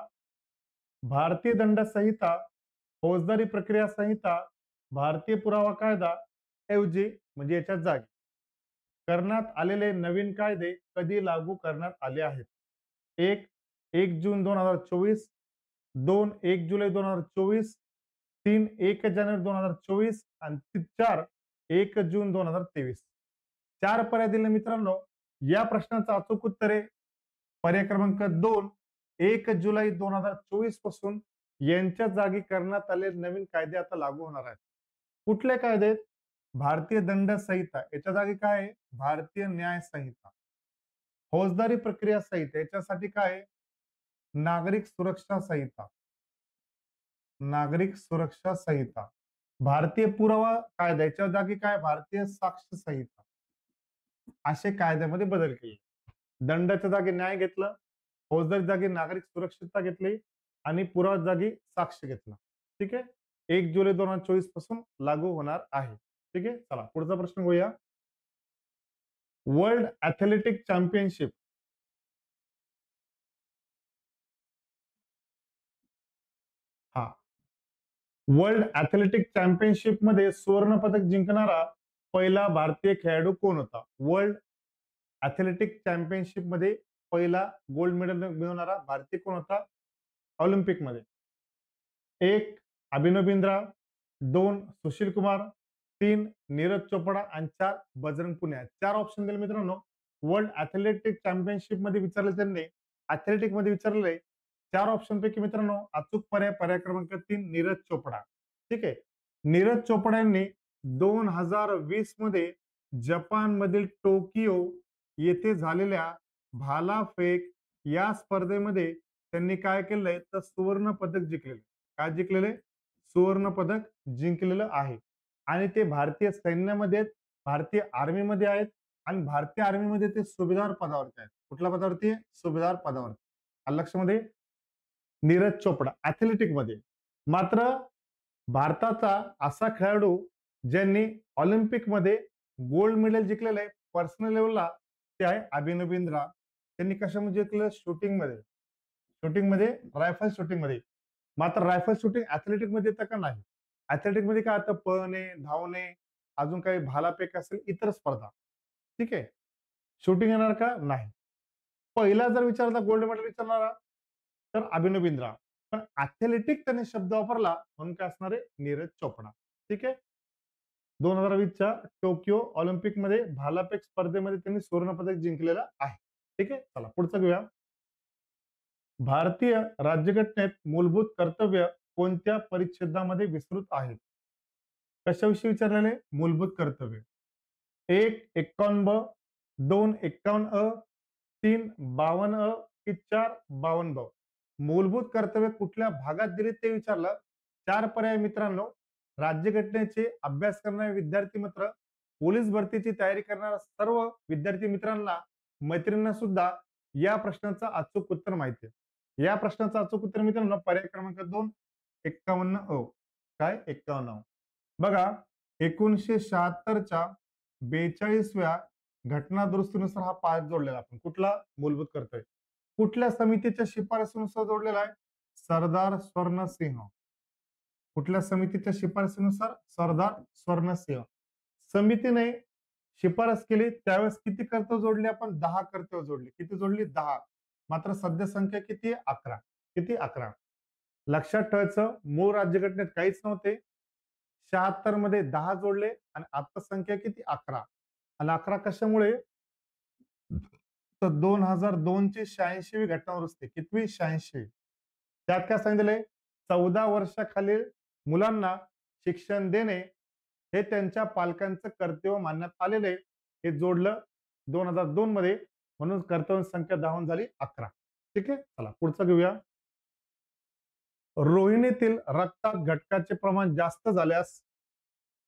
भारतीय दंड संहिता, फौजदारी प्रक्रिया संहिता, भारतीय पुरावा कायदा ऐवजी म्हणजे याच्या जागी करण्यात आलेले नवीन कायदे कधी लागू करण्यात आले आहेत? 1 1 जून 2024, 2 1 जुलै 2024, 3 1 जानेवारी 2024 आणि 4 1 जून 2023. 4 पर्याय दिले मित्रांनो. या प्रश्नाचं अचूक उत्तर आहे पर्याय क्रमांक 2 1 जुलै 2024 पासून यांच्या जागी करण्यात आलेले नवीन कायदे आता लागू होणार आहेत. कुठले कायदे? भारतीय दंड संहिता, याच्या जागी काय आहे? भारतीय न्याय संहिता. फौजदारी प्रक्रिया संहिता, याच्यासाठी काय आहे? नागरिक सुरक्षा संहिता. नागरिक सुरक्षा संहिता. भारतीय पुरावा कायदा, याच्या जागी काय? भारतीय साक्ष संहिता. असे कायद्यामध्ये बदल केले. दंडाच्या जागी न्याय घेतलं, फौजदारी जागी नागरिक सुरक्षितता घेतली आणि पुरावा जागी साक्ष घेतला. ठीक आहे. 1 जुलै 2024 पासून लागू होणार आहे. ठीक आहे. चला पुढचा प्रश्न घेऊया. World athletic championship. हा, वर्ल्ड ऍथलेटिक चॅम्पियनशिप मध्ये सुवर्ण पदक जिंकणारा पहिला भारतीय खेळाडू कोण होता? वर्ल्ड ऍथलेटिक चॅम्पियनशिप मध्ये पहिला गोल्ड मेडल मिळवणारा भारतीय कोण होता ऑलिम्पिक मध्ये? 1 अभिनव बिंद्रा, 2 सुशील कुमार, 3 नीरज चोपडा आणि 4 बजरंग पुनिया. 4 ऑप्शन दिले मित्रांनो. वर्ल्ड ऍथलेटिक चॅम्पियनशिप मध्ये विचारले त्यांनी, ऍथलेटिक मध्ये विचारले. 4 ऑप्शन पैकी मित्रांनो अचूक पर्याय पर्याय क्रमांक 3 नीरज चोपडा. ठीक आहे. नीरज चोपडा यांनी 2020 मध्ये जपान मधील टोकियो येथे झालेल्या भालाफेक या स्पर्धेमध्ये त्यांनी काय केलंय तर सुवर्ण पदक जिंकलेले. काय जिंकलेले? सुवर्ण पदक जिंकलेलं आहे. आणि ते भारतीय सैन्यामध्ये आहेत, भारतीय आर्मीमध्ये आहेत आणि भारतीय आर्मीमध्ये ते सुभेदार पदावरती आहेत. कुठल्या पदावरती? सुभेदार पदावरती. आलं लक्षामध्ये? नीरज चोपडा ऍथलेटिक मध्ये. मात्र भारताचा असा खेळाडू ज्यांनी ऑलिम्पिक मध्ये गोल्ड मेडल जिंकलेलं आहे पर्सनल लेवलला, ते आहे अभिनव बिंद्रा. त्यांनी कशामध्ये जिंकलं? शूटिंग मध्ये. शूटिंग मध्ये, रायफल शूटिंग मध्ये. मात्र रायफल शूटिंग ऍथलेटिक मध्ये येतं का? नाही. ऍथलेटिक मध्ये काय आता पळणे, धावणे, अजून काही भालाफेक असेल इतर स्पर्धा. ठीक आहे. शूटिंग येणार का? नाही. पहिला जर विचारला गोल्ड मेडल विचारणारा तर अभिनव बिंद्रा, पण ऍथलेटिक त्याने शब्द वापरला म्हणून काय असणार आहे? नीरज चोपडा. ठीक आहे. 2020च्या टोकियो ऑलिम्पिक मध्ये भालाफेक स्पर्धेमध्ये त्यांनी सुवर्ण पदक जिंकलेलं आहे. ठीक आहे. चला पुढचं घेऊया. भारतीय राज्यघटनेत मूलभूत कर्तव्य कोणत्या परिच्छेदामध्ये विस्तृत आहेत? कशाविषयी विचारलेले? मूलभूत कर्तव्य. 1 51 ब, 2 51 अ, 3 52 अ की 4 52 ब. मूलभूत कर्तव्य कुठल्या भागात दिले ते विचारलं. 4 पर्याय मित्रांनो. राज्यघटनेचे अभ्यास करणारे विद्यार्थी मित्र, पोलीस भरतीची तयारी करणाऱ्या सर्व विद्यार्थी मित्रांना, मैत्रिणींना सुद्धा या प्रश्नाचं अचूक उत्तर माहिती आहे. या प्रश्नाचं अचूक उत्तर मित्रांनो पर्याय क्रमांक 2 51 अ. काय? 51. बघा 1976च्या 42व्या घटना दुरुस्तीनुसार हा पाठ जोडलेला आपण. कुठला? मूलभूत कर्तव्य. कुठल्या समितीच्या शिफारसीनुसार जोडलेला आहे? सरदार स्वर्णसिंह. कुठल्या समितीच्या शिफारसीनुसार? सरदार स्वर्णसिंह. समितीने शिफारस केली त्यावेळेस किती कर्तव्य जोडले आपण? 10 कर्तव्य जोडले. किती जोडली? 10. मात्र सध्या संख्या किती? 11. किती? 11. लक्षात ठेवायचं मूळ राज्यघटनेत काहीच नव्हते. 76 मध्ये 10 जोडले आणि आता संख्या किती? 11. आणि 11 कशामुळे? तर 2002 ची 86वी घटना दुरुस्ती. कितवी? 86. त्यात काय सांगितलंय? 14 वर्षाखालील मुलांना शिक्षण देणे हे त्यांच्या पालकांचं कर्तव्य मानण्यात आलेलं आहे. हे जोडलं 2002 मध्ये, म्हणून कर्तव्य संख्या 10 झाली 11. ठीक आहे. चला पुढचं घेऊया. रोहिणीतील रक्तात घटकाचे प्रमाण जास्त झाल्यास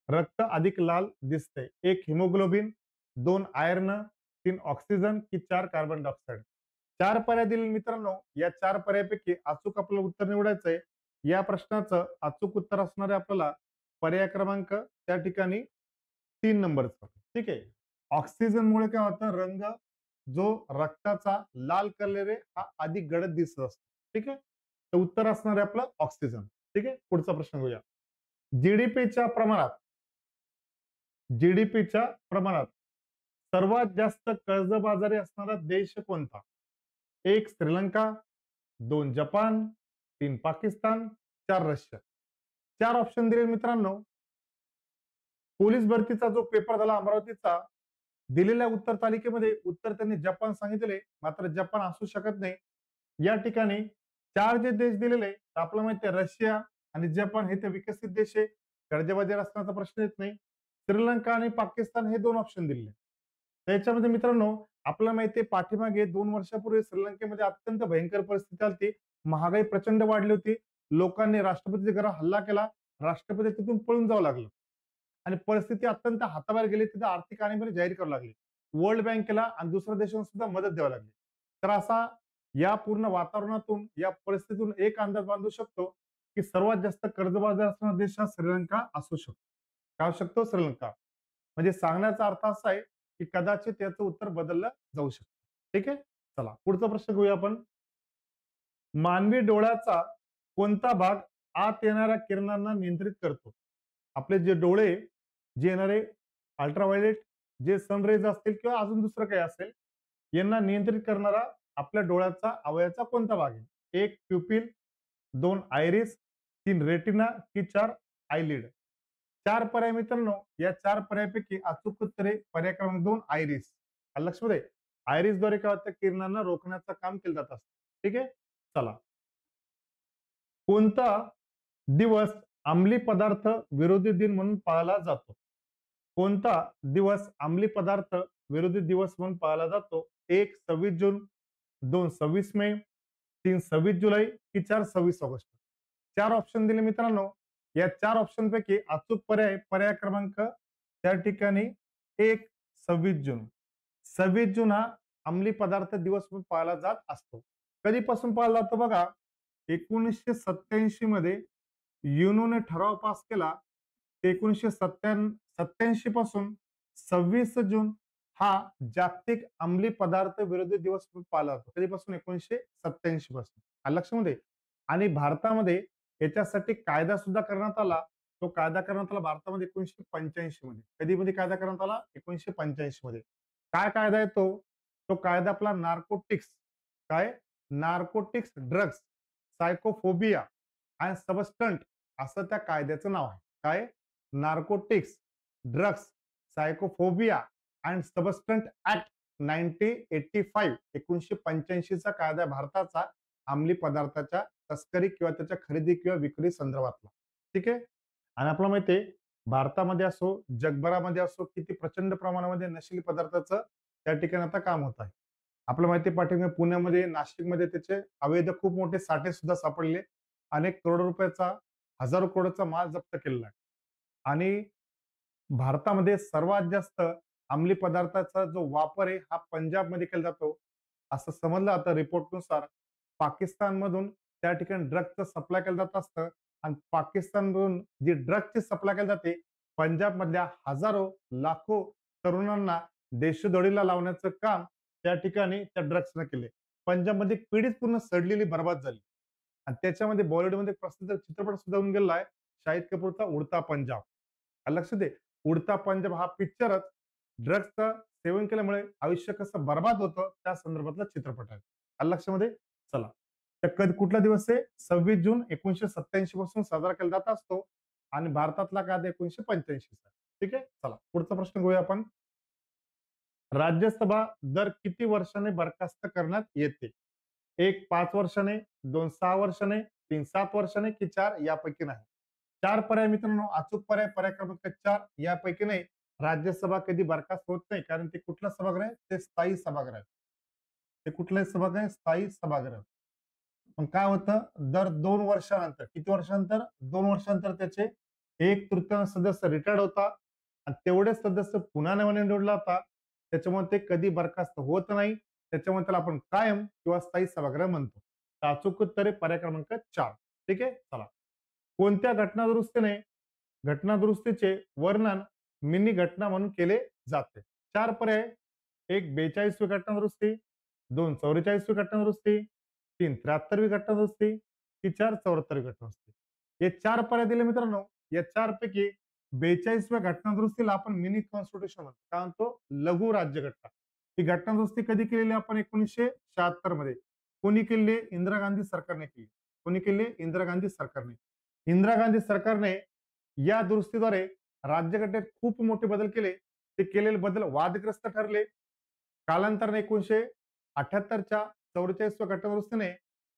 रक्त अधिक लाल दिसते. 1 हिमोग्लोबिन, 2 आयर्न, 3 ऑक्सिजन की 4 कार्बन डायऑक्साईड. 4 पर्याय दिले मित्रांनो. या 4 पर्यायापैकी अचूक आपल्याला उत्तर निवडायचंय. या प्रश्नाचं अचूक उत्तर असणार आहे आपल्याला पर्याय क्रमांक त्या ठिकाणी 3 नंबरचा. ठीक आहे. ऑक्सिजनमुळे काय होतं? रंग जो रक्ताचा लाल कलर आहे हा अधिक गडद दिसत असतो. ठीक आहे. तर उत्तर असणार आहे आपलं ऑक्सिजन. ठीक आहे. पुढचा प्रश्न घेऊया. जीडीपीच्या प्रमाणात जीडीपीच्या प्रमाणात सर्वात जास्त कर्जबाजारी असणारा देश कोणता? 1 श्रीलंका, 2 जपान, 3 पाकिस्तान, 4 रशिया. चार ऑप्शन दिले मित्रांनो. पोलीस भरतीचा जो पेपर झाला अमरावतीचा, दिलेल्या उत्तर तालिकेमध्ये उत्तर त्यांनी जपान सांगितले, मात्र जपान असू शकत नाही. या ठिकाणी चार जे देश दिलेले, आपल्याला माहिती आहे रशिया आणि जपान हे ते विकसित देश आहे, कर्जबाजारी असण्याचा प्रश्न येत नाही. श्रीलंका आणि पाकिस्तान हे दोन ऑप्शन दिले. त्याच्यामध्ये मित्रांनो आपल्याला माहिती आहे पाठीमागे 2 वर्षापूर्वी श्रीलंकेमध्ये अत्यंत भयंकर परिस्थिती आली. महागाई प्रचंड वाढली होती. लोकांनी राष्ट्रपतीच्या घरावर हल्ला केला. राष्ट्रपती तिथून पळून जावं लागलं आणि परिस्थिती अत्यंत हाताबाहेर गेली. तिथे आर्थिक आणीबाणी जाहीर करावी लागली. वर्ल्ड बँकेला आणि दुसऱ्या देशांना सुद्धा मदत द्यावी लागली. तर असा या पूर्ण वातावरणातून या परिस्थितीतून एक अंदाज बांधू शकतो की सर्वात जास्त कर्जबाजार असणारा देश हा श्रीलंका असू शकतो. काय असू शकतो? श्रीलंका. म्हणजे सांगण्याचा अर्थ असा आहे की कदाचित याचं उत्तर बदललं जाऊ शकतं. ठीक आहे. चला पुढचा प्रश्न घेऊया आपण. मानवी डोळ्याचा कोणता भाग आत येणाऱ्या किरणांना नियंत्रित करतो? आपले जे डोळे जे येणारे अल्ट्राव्हायोलेट जे सनरेज असतील किंवा अजून दुसरं काही असेल यांना नियंत्रित करणारा आपल्या डोळ्याचा अवयवाचा कोणता भाग आहे? 1 प्युपिल, 2 आयरिस, 3 रेटिना की 4 आयलिड. 4 पर्याय मित्रांनो. या 4 पर्यायापैकी अचूक उत्तर आहे पर्याय क्रमांक 2 आयरिस. लक्षामध्ये आयरिसद्वारे काय होतं किरणांना रोखण्याचं काम केलं जात असतं. ठीक आहे. चला कोणता दिवस अंमली पदार्थ विरोधी दिन म्हणून पाळला जातो? कोणता दिवस अंमली पदार्थ विरोधी दिवस म्हणून पाळला जातो? 1 26 जून, 2 26 मे, 3 26 जुलै की 4 26 ऑगस्ट. 4 ऑप्शन दिले मित्रांनो. या 4 ऑप्शन पैकी अचूक पर्याय पर्याय क्रमांक त्या ठिकाणी 1 26 जून. 26 जून हा अंमली पदार्थ दिवस म्हणून पाळला जात असतो. कधीपासून पाळला जातो बघा. 1987 मध्ये युनोने ठराव पास केला. 1987 पासून 26 जून हा जागतिक अंमली पदार्थ विरोधी दिवस म्हणून पाळला जातो. कधीपासून? 1987 पासून. आलं लक्षामध्ये. आणि भारतामध्ये याच्यासाठी कायदा सुद्धा करण्यात आला. तो कायदा करण्यात आला भारतामध्ये 1985 मध्ये. कधीमध्ये कायदा करण्यात आला? 1985 मध्ये. काय कायदा आहे तो? तो कायदा आपला नार्कोटिक्स. काय? नार्कोटिक्स ड्रग्स सायकोफोबिया आणि सबस्टंट असं त्या कायद्याचं नाव आहे. काय? नार्कोटिक्स ड्रग्स सायकोफोबिया अँड सबस्टंट ऍक्ट 1985 1985 चा कायदा भारताचा अंमली पदार्थाच्या तस्करी किंवा त्याच्या खरेदी किंवा विक्री संदर्भातला. ठीक आहे. आणि आपल्याला माहितीये भारतामध्ये असो जगभरामध्ये असो किती प्रचंड प्रमाणामध्ये नशीली पदार्थाचं त्या ठिकाणी आता काम होत आहे. आपल्याला माहिती पाठीमागे पुण्यामध्ये नाशिकमध्ये त्याचे अवैध खूप मोठे साठे सुद्धा सापडले. अनेक करोड रुपयाचा हजारो करोडचा माल जप्त केलेला आहे. आणि भारतामध्ये सर्वात जास्त अंमली पदार्थाचा जो वापर आहे हा पंजाबमध्ये केला जातो असं समजलं जातं रिपोर्टनुसार. पाकिस्तानमधून त्या ठिकाणी ड्रगचं सप्लाय केलं जात असतं आणि पाकिस्तानमधून जी ड्रगची सप्लाय केली जाते पंजाबमधल्या हजारो लाखो तरुणांना देशोधडीला लावण्याचं काम त्या ठिकाणी त्या ड्रग्सनं केले. पंजाबमध्ये एक पिढीच पूर्ण सडलेली बर्बाद झाली. आणि त्याच्यामध्ये बॉलिवूडमध्ये प्रसिद्ध चित्रपट सुद्धा होऊन गेलेला आहे शाहिद कपूरचा उडता पंजाब. लक्षात दे उडता पंजाब हा पिक्चरच ड्रग्सचं सेवन केल्यामुळे आयुष्य कसं बर्बाद होतं त्या संदर्भातला चित्रपट आहे. लक्षामध्ये. चला तर कधी कुठला दिवस आहे? 26 जून 1987 पासून साजरा केला जात असतो आणि भारतातला कायदा 1985 चा. ठीक आहे. चला पुढचा प्रश्न घेऊया आपण. राज्यसभा दर किती वर्षाने बरखास्त करण्यात येते? 1 5 वर्षाने, 2 6 वर्षाने, 3 7 वर्षाने की 4 यापैकी नाही. 4 पर्याय मित्रांनो. अचूक पर्याय पर्याय क्रमांक 4 यापैकी नाही. राज्यसभा कधी बरखास्त होत नाही कारण ते कुठलं सभागृह आहे? ते स्थायी सभागृह आहे. ते कुठलं सभागृह आहे? स्थायी सभागृह. पण काय होतं दर 2 वर्षानंतर किती वर्षानंतर? 2 वर्षानंतर त्याचे 1/3 सदस्य रिटायर्ड होता आणि तेवढेच सदस्य पुन्हा नव्याने निवडला होता. त्याच्यामुळे ते कधी बरखास्त होत नाही. त्याच्यामुळे त्याला आपण कायम किंवा स्थायी सभागृह म्हणतो. तर अचूक उत्तर आहे पर्याय क्रमांक 4. ठीक आहे. चला कोणत्या घटनादुरुस्तीने घटनादुरुस्तीचे वर्णन मिनी घटना म्हणून केले जाते? 4 पर्याय. 1 42वी घटनादुरुस्ती, 2 44वी घटनादुरुस्ती, 3 73वी घटनादुरुस्ती की 4 74वी घटनादुरुस्ती. हे 4 पर्याय दिले मित्रांनो. या 4 पैकी 42व्या घटनादुरुस्तीला आपण मिनी कॉन्स्टिट्यूशन म्हणतो. काय म्हणतो? लघु राज्यघटना. ही घटनादुरुस्ती कधी केलेली आपण 1976 मध्ये. कोणी केली? इंदिरा गांधी सरकारने केली. कोणी केली? इंदिरा गांधी सरकारने. इंदिरा गांधी सरकारने या दुरुस्तीद्वारे राज्यघटनेत खूप मोठे बदल केले. ते केलेले बदल वादग्रस्त ठरले. कालांतराने 1978च्या 44व्या घटनादुरुस्तीने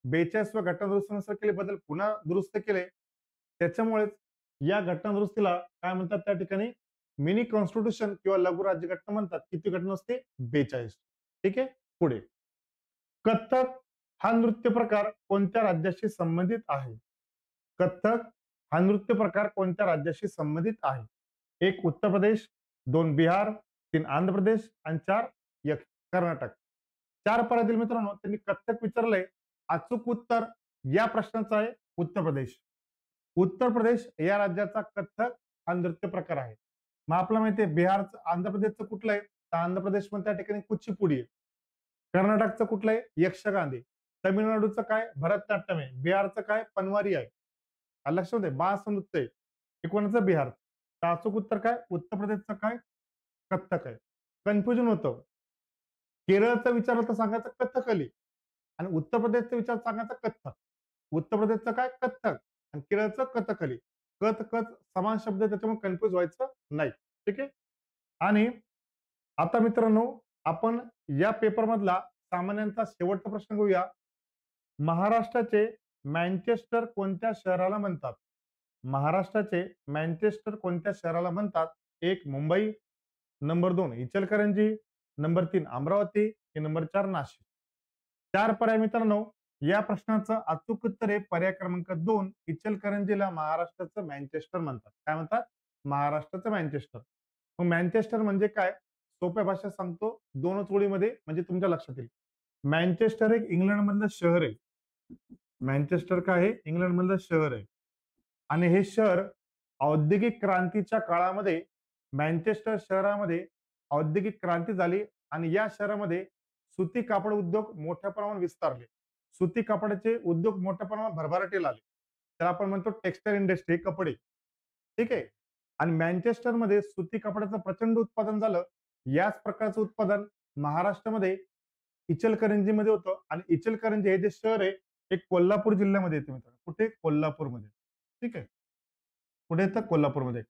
42व्या घटनादुरुस्तीनुसार केले बदल पुन्हा दुरुस्त केले. त्याच्यामुळेच या घटनादुरुस्तीला काय म्हणतात त्या ठिकाणी मिनी कॉन्स्टिट्यूशन किंवा लघु राज्यघटना म्हणतात. किती घटनादुरुस्ती? 42. ठीक आहे. पुढे कथ्थक हा नृत्य प्रकार कोणत्या राज्याशी संबंधित आहे? कथ्थक हा नृत्य प्रकार कोणत्या राज्याशी संबंधित आहे? 1 उत्तर प्रदेश, 2 बिहार, 3 आंध्र प्रदेश आणि 4 कर्नाटक. 4 पर्यायातील मित्रांनो त्यांनी कथ्थक विचारलंय. अचूक उत्तर या प्रश्नाचं आहे उत्तर प्रदेश. उत्तर प्रदेश या राज्याचा कथ्थक हा नृत्य प्रकार आहे. मग आपल्याला माहितीये बिहारचं आंध्र प्रदेशचं कुठलं आहे? तर आंध्र प्रदेश मध्ये त्या ठिकाणी कुचिपुडी आहे. कर्नाटकचं कुठलं आहे? यक्षगान आहे. तमिळनाडूचं काय? भरतनाट्यम आहे. बिहारचं काय? पनवारी आहे. लक्षात आहे बास नृत्य आहे. हे कोणाचं? बिहार. तर अचूक उत्तर काय? उत्तर प्रदेशचं काय? कथ्थक आहे. कन्फ्युजन होतं. केरळचं विचारलं तर सांगायचं कथकली आणि उत्तर प्रदेशचं विचार सांगायचं कथ्थक. उत्तर प्रदेशचं काय? कथ्थक आणि केरळचं कथकली. कथ कथ समान शब्द त्याच्यामुळे कन्फ्युज व्हायचं नाही. ठीक आहे. आणि आता मित्रांनो आपण या पेपर मधला सामान्यांचा शेवटचा प्रश्न घेऊया. महाराष्ट्राचे मँचेस्टर कोणत्या शहराला म्हणतात? महाराष्ट्राचे मँचेस्टर कोणत्या शहराला म्हणतात? 1 मुंबई, नंबर 2 इचलकरंजी, नंबर 3 अमरावती आणि नंबर 4 नाशिक. 4 पर्याय मित्रांनो. या प्रश्नाचं अचूक उत्तर आहे पर्याय क्रमांक 2 इचलकरंजीला महाराष्ट्राचं मँचेस्टर म्हणतात. काय म्हणतात? महाराष्ट्राचं मँचेस्टर. मग मँचेस्टर म्हणजे काय? सोप्या भाषेत सांगतो 2च ओळीमध्ये म्हणजे तुमच्या लक्षात येईल. मँचेस्टर एक इंग्लंड मधलं शहर आहे. मँचेस्टर काय आहे? इंग्लंड मधलं शहर आहे. आणि हे शहर औद्योगिक क्रांतीच्या काळामध्ये मँचेस्टर शहरामध्ये औद्योगिक क्रांती झाली आणि या शहरामध्ये सुती कापड उद्योग मोठ्या प्रमाणात विस्तारले. सुती कापडाचे उद्योग मोठ्या प्रमाणात भरभराटीला आले. तर आपण म्हणतो टेक्सटाईल इंडस्ट्री कपडे. ठीक आहे. आणि मँचेस्टरमध्ये सुती कपड्याचं प्रचंड उत्पादन झालं. याच प्रकारचं उत्पादन महाराष्ट्रामध्ये इचलकरंजीमध्ये होतं आणि इचलकरंजी हे जे शहर आहे हे कोल्हापूर जिल्ह्यामध्ये येते मित्रांनो. कुठे? कोल्हापूरमध्ये. ठीक आहे. कुठे येतं? कोल्हापूरमध्ये.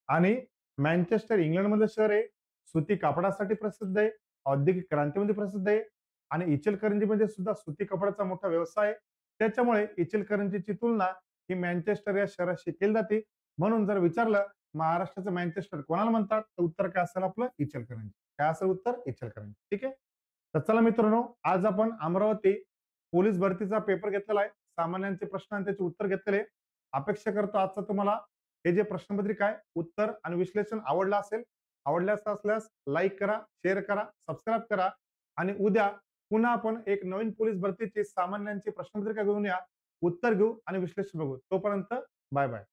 आणि मँचेस्टर इंग्लंडमधलं शहर आहे. सुती कापडासाठी प्रसिद्ध आहे. औद्योगिक क्रांतीमध्ये प्रसिद्ध आहे आणि इचलकरंजीमध्ये सुद्धा सुती कपड्याचा मोठा व्यवसाय आहे. त्याच्यामुळे इचलकरंजीची तुलना ही मँचेस्टर या शहराशी केली जाते. म्हणून जर विचारलं महाराष्ट्राचं मँचेस्टर कोणाला म्हणतात तर उत्तर काय असेल आपलं? इचलकरंजी. काय असेल उत्तर? इचलकरंजी. ठीक आहे. तर चला मित्रांनो आज आपण अमरावती पोलीस भरतीचा पेपर घेतलेला आहे. सामान्यांचे प्रश्न आणि त्याचे उत्तर घेतलेले. अपेक्षा करतो आजचा तुम्हाला हे जे प्रश्नपत्रिका आहे उत्तर आणि विश्लेषण आवडलं असेल. आवडल्यास असल्यास लाईक करा, शेअर करा, सबस्क्राईब करा आणि उद्या पुन्हा आपण एक नवीन पोलीस भरतीची सामान्यांची प्रश्नपत्रिका घेऊन या. उत्तर घेऊ आणि विश्लेषण बघू. तोपर्यंत बाय बाय.